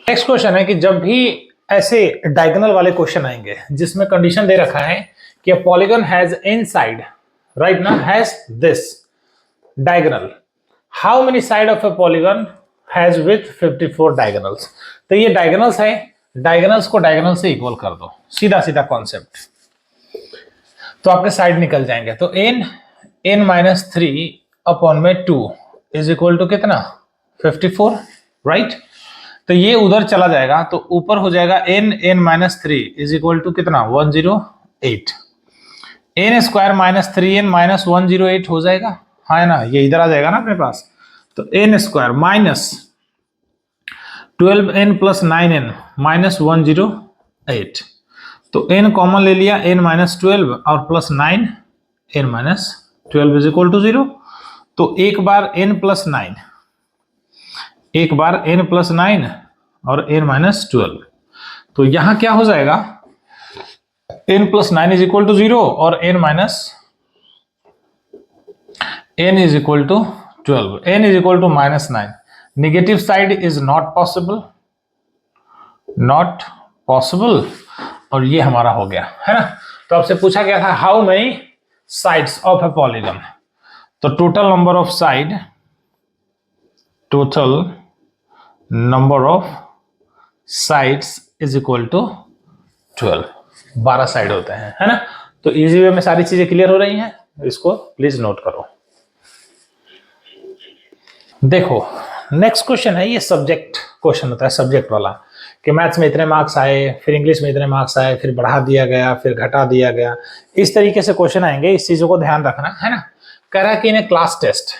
A: नेक्स्ट क्वेश्चन है कि जब भी ऐसे डायगोनल वाले क्वेश्चन आएंगे जिसमें कंडीशन दे रखा है कि a polygon has inside, right now has this diagonal, how many side of a polygon has with 54 diagonals। तो ये डायगोनल्स है, डायगोनल्स को डायगोनल से इक्वल कर दो, सीधा सीधा कॉन्सेप्ट, तो आपके साइड निकल जाएंगे। तो n माइनस 3 अपॉन में 2 इज इक्वल टू कितना, 54, राइट। तो ये उधर चला जाएगा तो ऊपर हो जाएगा n minus 3 is equal to कितना, 108। n square minus 3n minus 108 हो जाएगा, हाँ है ना, ये इधर आ जाएगा ना अपने पास। तो n square minus 12n plus 9n minus 108, तो n कॉमन ले लिया, n माइनस 12 और plus 9 n minus 12 is equal to 0। तो एक बार n प्लस 9, एक बार n प्लस 9 और n माइनस 12, तो यहां क्या हो जाएगा, n plus 9 is equal to 0 और n minus n is equal to 12, n is equal to minus 9, negative side is not possible, not possible, और ये हमारा हो गया, है ना। तो आपसे पूछा गया था how many sides of a polygon, तो total number of side, total number of sides is equal to 12, 12 side होते हैं, है ना। तो इजी वे में सारी चीजें क्लियर हो रही हैं, इसको प्लीज नोट करो। देखो नेक्स्ट क्वेश्चन है, ये सब्जेक्ट क्वेश्चन होता है, सब्जेक्ट वाला, कि मैथ्स में इतने मार्क्स आए, फिर इंग्लिश में इतने मार्क्स आए, फिर बढ़ा दिया गया, फिर घटा दिया गया, इस तरीके से क्वेश्चन आएंगे, इस चीजों को ध्यान रखना है ना। कह रहा है कि in a class test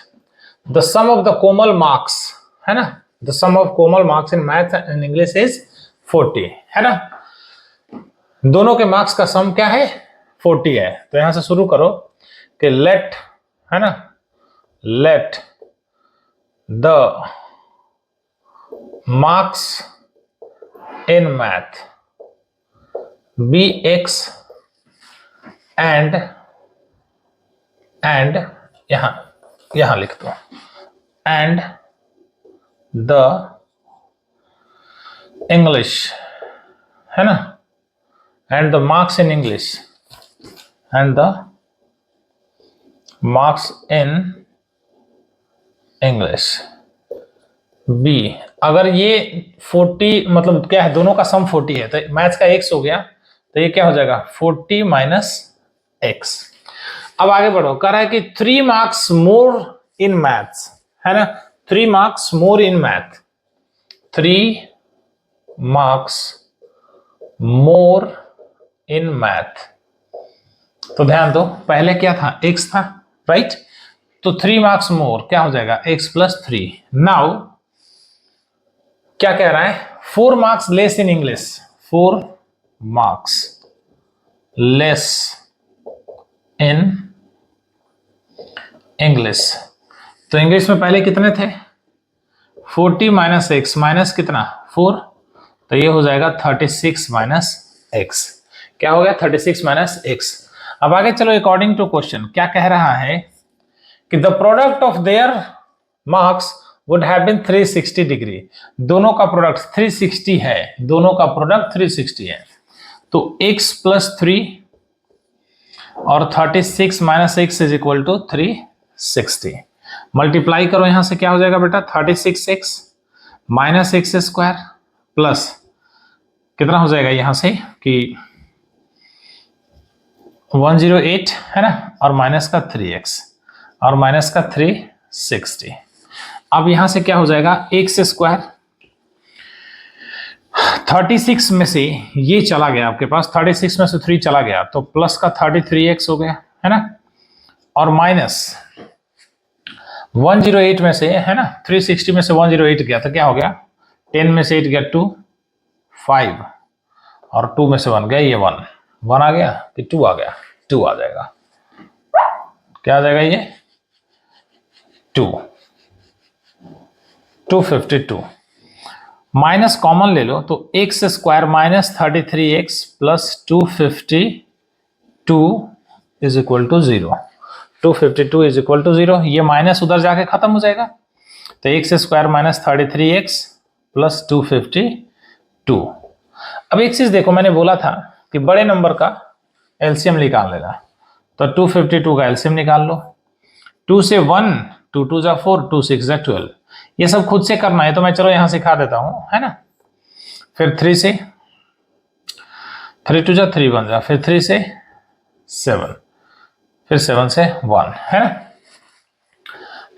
A: the sum of the Komal marks, है ना, the sum of Komal marks in maths and English is 40, है ना। दोनों के मार्क्स का सम क्या है, 40 है। तो यहां से शुरू करो कि लेट, है ना, let the marks in math be x and यहां लिख दो एंड द इंग्लिश, है ना, and the marks in English and the marks in English be. अगर ये 40 मतलब क्या है, दोनों का सम 40 है, तो मैथ्स का x हो गया, तो ये क्या हो जाएगा 40 माइनस x। अब आगे बढ़ो, कह रहा है कि 3 मार्क्स मोर इन मैथ्स, है ना, 3 marks more in math, 3 marks more in math. तो ध्यान दो, पहले क्या था, x था, राइट, तो 3 मार्क्स मोर क्या हो जाएगा x प्लस 3। नाउ क्या कह रहा है, 4 marks less in English, 4 marks less in English. तो इंग्लिश में पहले कितने थे, 40 माइनस x, माइनस कितना 4, तो ये हो जाएगा 36 माइनस x। क्या हो गया 36 माइनस x। अब आगे चलो, अकॉर्डिंग टू क्वेश्चन क्या कह रहा है कि the product of their marks would have been 360 degree. दोनों का प्रोडक्ट 360 है, दोनों का प्रोडक्ट 360 है, तो x प्लस 3 और 36 minus x is equal to 360। Multiply करो, यहां से क्या हो जाएगा बेटा, 36x minus x square plus कितना हो जाएगा यहां से कि 108, है ना, और माइनस का 3x और माइनस का 360। अब यहां से क्या हो जाएगा, एक्स स्क्वायर 36 में से ये चला गया आपके पास, 36 में से 3 चला गया, तो प्लस का 33x हो गया, है ना, और माइनस 108 में से, है ना, 360 में से 108 गया, तो क्या हो गया, 10 में से 8 गया 2, 5 और 2 में से 1 गया, ये 1 आ गया कि 2 आ गया, 2 आ जाएगा, क्या आ जाएगा ये 252। माइनस कॉमन ले लो, तो x square minus 33x plus 252 is equal to 0। 252 is equal to 0, ये माइनस उधर जाके खत्म हो जाएगा, तो x square minus 33x plus 252। अब एक चीज देखो, मैंने बोला था कि बड़े नंबर का एलसीएम निकाल लेना, तो 252 का एलसीएम निकाल लो, 2 से 1, 2 2 जा 4, 2 6 जा 12, ये सब खुद से करना है, तो मैं चलो यहां सिखा देता हूं, है ना। फिर 3 से 3 2 जा 3 1 जा, फिर 3 से 7, फिर 7 से 1, है ना,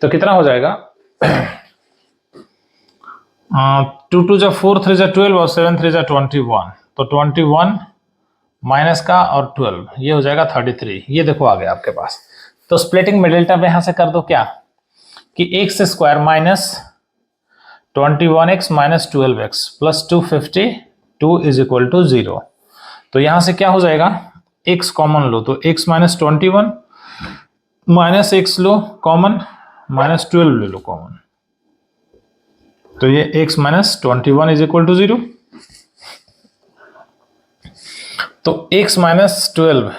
A: तो कितना हो जाएगा 2 2 जा 4, 3 जा 12 और 7 3 जा 21, तो 21 माइनस का और 12, ये हो जाएगा 33। ये देखो आ गया आपके पास। तो स्प्लिटिंग मिडिल टर्म यहां से कर दो, क्या कि x square minus 21x minus 12x plus 252 is equal to 0। तो यहां से क्या हो जाएगा, x कॉमन लो, तो x माइनस 21 माइनस x लो कॉमन, माइनस 12 ले लो कॉमन, तो ये x minus 21 is equal to 0। तो x माइनस 12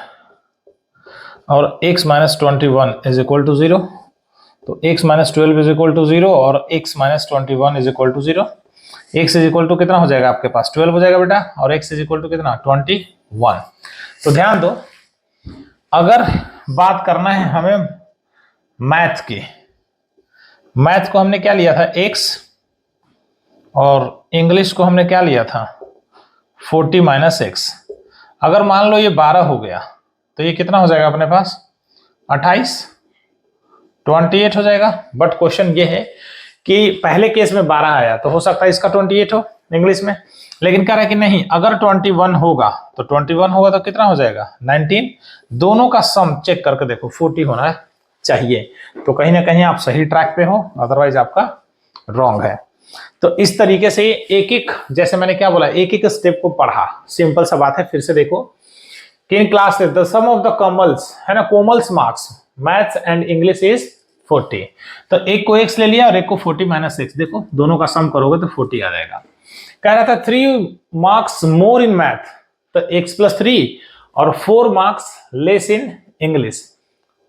A: और x minus 21 is equal to 0, तो x minus 12 is equal to 0 और x minus 21 is equal to 0। x is equal to कितना हो जाएगा आपके पास, 12 हो जाएगा बेटा, और x इज इक्वल टू कितना 21। तो ध्यान दो, अगर बात करना है हमें मैथ की, मैथ को हमने क्या लिया था x, और इंग्लिश को हमने क्या लिया था 40 माइनस एक्स। अगर मान लो ये 12 हो गया, तो ये कितना हो जाएगा अपने पास 28, 28 हो जाएगा। बट क्वेश्चन ये है कि पहले केस में 12 आया तो हो सकता है इसका 28 हो इंग्लिश में, लेकिन कह रहा है कि नहीं, अगर 21 होगा तो 21 होगा तो कितना हो जाएगा 19। दोनों का सम चेक करके देखो 40 होना चाहिए, तो कहीं ना कहीं आप सही ट्रैक पे हो, अदरवाइज आपका रॉन्ग है। तो इस तरीके से एक एक, जैसे मैंने क्या बोला, एक एक स्टेप को पढ़ा, सिंपल सा बात है। फिर से देखो कि in class the sum of the Komal's है ना, Komal's marks maths and English is 40। तो एक को x ले लिया और एक को 40 माइनस x, देखो दोनों का सम करोगे तो 40 आ जाएगा। कह रहा था 3 मार्क्स मोर इन मैथ, तो x प्लस 3, और 4 मार्क्स लेस इन इंग्लिश,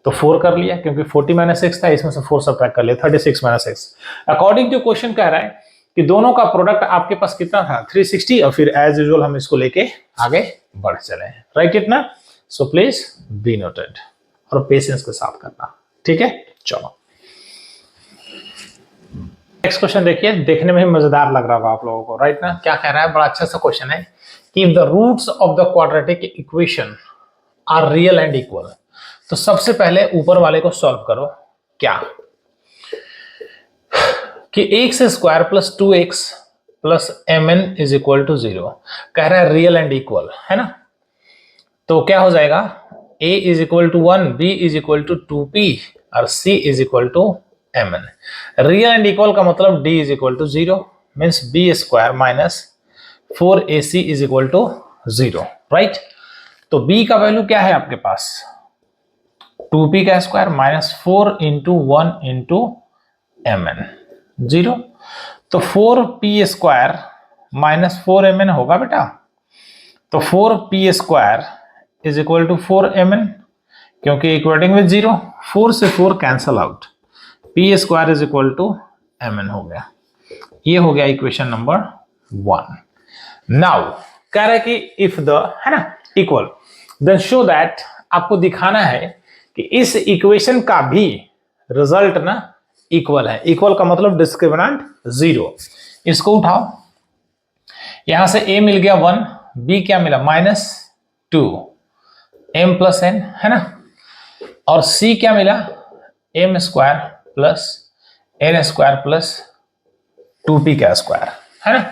A: तो 4 कर लिया क्योंकि 40 माइनस x था, इसमें से 4 सब्ट्रैक्ट कर लिया, 36 minus x। According to question कह रहा है कि दोनों का प्रोडक्ट आपके पास कितना था 360, और फिर एज यूजुअल हम इसको लेके आगे बढ़ चले हैं। राइट इतना, सो प्लीज बी नोटेड और पेशेंस के साथ करना, ठीक है। चलो नेक्स्ट क्वेश्चन देखिए, देखने में ही मजेदार लग रहा होगा आप लोगों को, राइट ना। क्या कह रहा है, बड़ा अच्छा सा क्वेश्चन है कि if the roots of the quadratic equation are real and equal. तो सबसे पहले ऊपर वाले को सॉल्व करो। क्या कि x स्क्वायर plus 2x plus mn is equal to 0, कह रहा है रियल एंड इक्वल है ना। तो क्या हो जाएगा, a is equal to 1, b is equal to 2p और c is equal to mn। Real and equal का मतलब d is equal to 0 means b square minus 4ac is equal to 0, right. तो b का value क्या है आपके पास 2p का square minus 4 into 1 into mn 0। तो 4p स्क्वायर माइनस 4mn होगा बेटा। तो 4p square is equal to 4mn, क्योंकि इक्वेटिंग विद 0, 4 से 4 cancel out, p square is equal to mn हो गया। ये हो गया इक्वेशन नंबर 1। नाउ कह रहा है कि इफ द है ना इक्वल, देन शो दैट, आपको दिखाना है कि इस इक्वेशन का भी रिजल्ट ना इक्वल है। इक्वल का मतलब डिस्क्रिमिनेंट 0। इसको उठाओ, यहां से a मिल गया 1, b क्या मिला -2 m प्लस n है ना, और c क्या मिला m square plus n square plus 2p का स्क्वायर है ना।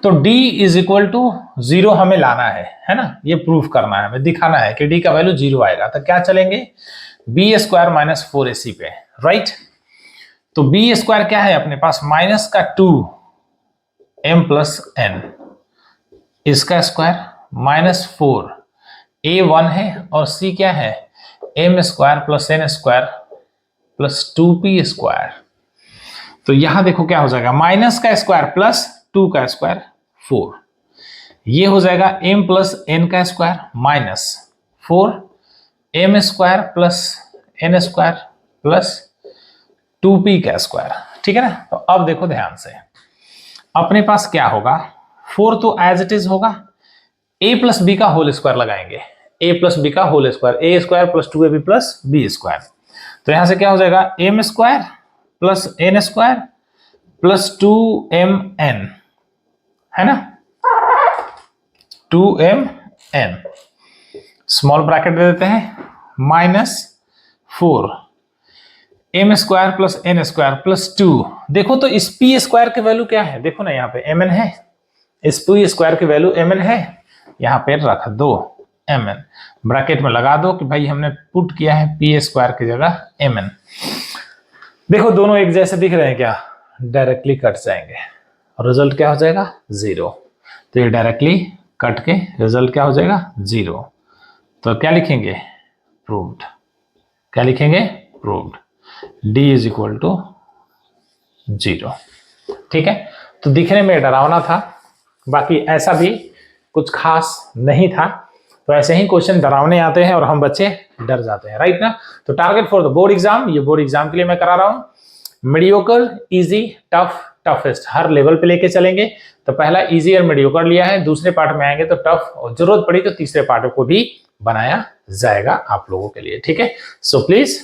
A: तो d इज इक्वल टू 0 हमें लाना है ना, ये प्रूफ करना है, हमें दिखाना है कि d का वैल्यू 0 आएगा। तो क्या चलेंगे b स्क्वायर माइनस 4ac पे, राइट। तो b स्क्वायर क्या है अपने पास माइनस का 2 m प्लस n, इसका स्क्वायर माइनस 4 a1 है, और c क्या है m square plus n square plus 2p square. तो यहां देखो क्या हो जाएगा, माइनस का स्क्वायर प्लस 2 का स्क्वायर 4, ये हो जाएगा m प्लस n का square minus 4 m square plus n square plus 2p का स्क्वायर, ठीक है ना। तो अब देखो ध्यान से, अपने पास क्या होगा, 4 तो एज इट इज होगा, a प्लस बी का होल स्क्वायर लगाएंगे, a प्लस बी का whole square, a square plus 2ab plus b square. तो यहां से क्या हो जाएगा m square plus n square plus 2mn है ना, 2mn, स्मॉल ब्रैकेट दे देते हैं, minus 4 m square plus n square plus 2। देखो तो इस p स्क्वायर की वैल्यू क्या है, देखो ना यहाँ पे mn है, इस p स्क्वायर की वैल्यू mn है, यहाँ पे रख दो mn, ब्रैकेट में लगा दो कि भाई हमने पुट किया है p स्क्वायर की जगह mn। देखो दोनों एक जैसे दिख रहे हैं क्या, डायरेक्टली कट जाएंगे और रिजल्ट क्या हो जाएगा 0। तो ये डायरेक्टली कट के रिजल्ट क्या हो जाएगा 0। तो क्या लिखेंगे प्रूव्ड, क्या लिखेंगे proved, d is equal to 0, ठीक है। तो दिखने में डरावना था, बाकी ऐसा भी कुछ खास नहीं था। तो ऐसे ही क्वेश्चन डरावने आते हैं और हम बच्चे डर जाते हैं, राइट ना। तो target for the board exam, ये बोर्ड एग्जाम के लिए मैं करा रहा हूं, मीडियोकर, इजी, टफ, टफेस्ट, हर लेवल पे लेके चलेंगे। तो पहला इजी और मीडियोकर लिया है, दूसरे पार्ट में आएंगे तो टफ, और जरूरत पड़ी तो तीसरे पार्ट को भी बनाया जाएगा आप लोगों के लिए, ठीक है। सो प्लीज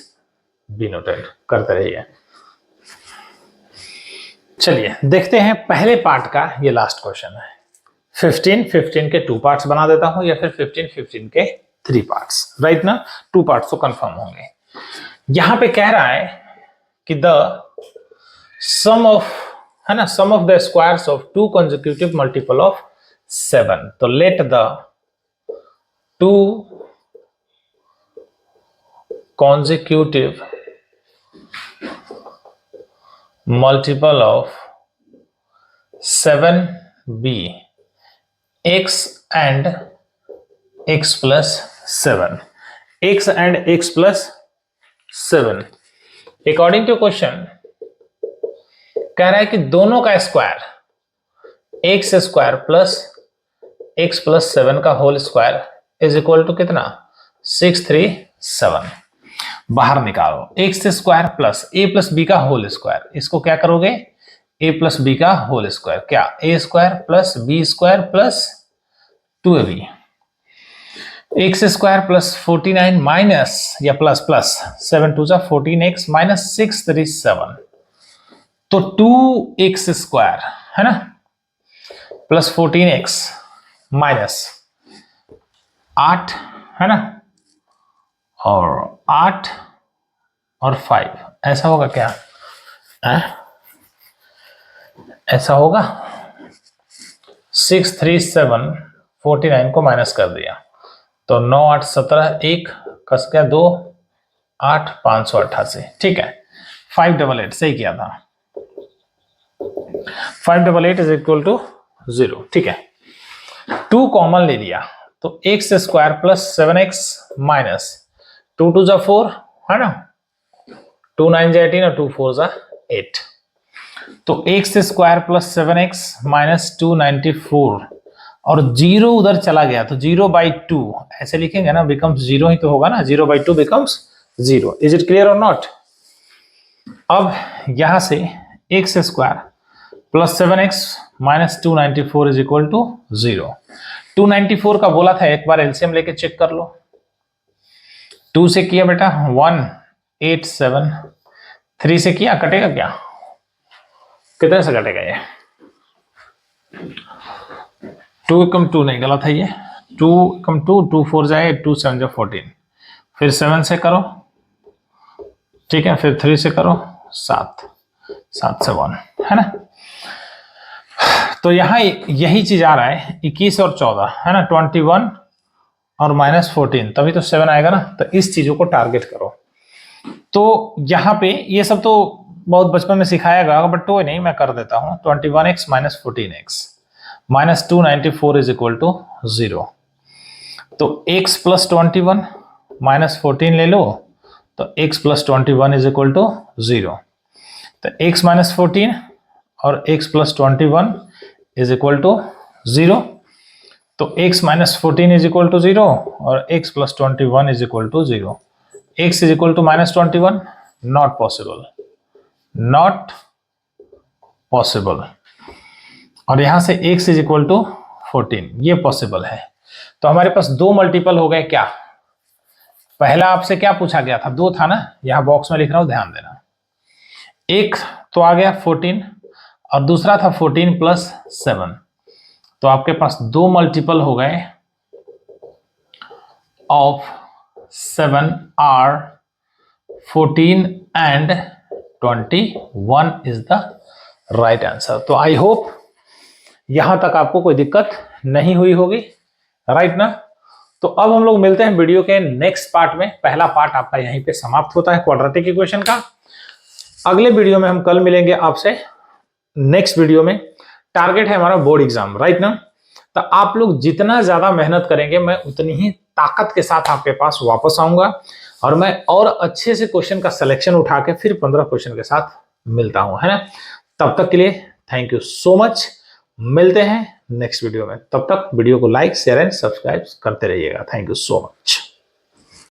A: बी नोटेड, करते रहिए। चलिए देखते हैं पहले पार्ट का, ये लास्ट क्वेश्चन है। 15 के 2 पार्ट्स बना देता हूं, या फिर 15 के 3 पार्ट्स, राइट ना। 2 पार्ट्स तो कंफर्म होंगे। यहां पे कह रहा है कि द सम ऑफ, है ना, sum of the squares of 2 consecutive multiple of 7। तो let the 2 consecutive multiple of 7 be x and x plus 7, x and x plus 7। According to question कह रहा है कि दोनों का square x square plus x plus 7 का whole square is equal to कितना, 637। बाहर निकालो x square plus a plus b का होल स्क्वायर, इसको क्या करोगे, ए प्लस बी का होल स्क्वायर, क्या a square plus b square plus 2ab, x square plus 49 minus या प्लस प्लस 7 2 14x माइनस 637। तो 2x स्क्वायर, है ना, प्लस 14x माइनस 8, है ना, और 8 और 5, ऐसा होगा क्या, ऐसा होगा। 637 49 को माइनस कर दिया तो 9 8 17, 1 कस गया 2 8 588, ठीक है। 588 सही किया था, 588 इज इक्वल टू 0, ठीक है। 2 कॉमन ले लिया तो x square plus 7x minus 2 2 4, है ना, 2 9 18 और 2 4 8। तो x square plus 7x minus 294 और 0 उधर चला गया तो 0/2 ऐसे लिखेंगे ना, बिकम्स 0 ही तो होगा ना, 0/2 बिकम्स 0। इज इट क्लियर और नॉट। अब यहां से x square plus 7x minus 294 is equal to 0। 294 का बोला था, एक बार एलसीएम लेके चेक कर लो। 2 से किया बेटा 187, 3 से किया कटेगा क्या, कितने से कटेगा ये, 2 एकम 2 नहीं, गलत है ये, 2 एकम 2, 2 4 जाए 2 7 जा 14, फिर 7 से करो, ठीक है, फिर 3 से करो 7 7 से 1, है ना। तो यहाँ यही चीज आ रहा है 21 और 14, है ना, 21 और माइनस 14, तभी तो 7 आएगा ना। तो इस चीजों को टारगेट करो। तो यहाँ पे ये सब तो बहुत बचपन में सिखाया गया, बट तो नहीं, मैं कर देता हूँ। 21x minus 14x minus 294 is equal to 0। तो x प्लस 21 माइनस 14 ले लो तो x plus 21 is equal to 0। तो x माइनस 14 और x plus 21 is equal to 0। तो x minus 14 is equal to 0 और x plus 21 is equal to 0। x is equal to minus 21, not possible, not possible. और यहां से x is equal to 14, ये possible है। तो हमारे पास 2 मल्टीपल हो गए क्या। पहला आपसे क्या पूछा गया था, 2 था ना, यहां बॉक्स में लिख रहा हूं, ध्यान देना। एक तो आ गया 14 और दूसरा था 14 प्लस 7। तो आपके पास 2 मल्टीपल हो गए of 7 are 14 and 21 is the right answer. तो आई होप यहां तक आपको कोई दिक्कत नहीं हुई होगी, राइट ना। तो अब हम लोग मिलते हैं वीडियो के नेक्स्ट पार्ट में। पहला पार्ट आपका यहीं पे समाप्त होता है क्वाड्रेटिक इक्वेशन का। अगले वीडियो में हम कल मिलेंगे आपसे। नेक्स्ट वीडियो में टारगेट है हमारा बोर्ड एग्जाम, राइट ना। तो आप लोग जितना ज्यादा मेहनत करेंगे मैं उतनी ही ताकत के साथ आपके पास वापस आऊंगा और मैं और अच्छे से क्वेश्चन का सिलेक्शन उठा के फिर 15 क्वेश्चन के साथ मिलता हूं, है ना। तब तक के लिए थैंक यू सो मच। मिलते हैं नेक्स्ट वीडियो में, तब तक वीडियो को लाइक शेयर एंड सब्सक्राइब करते रहिएगा। Thank you so much.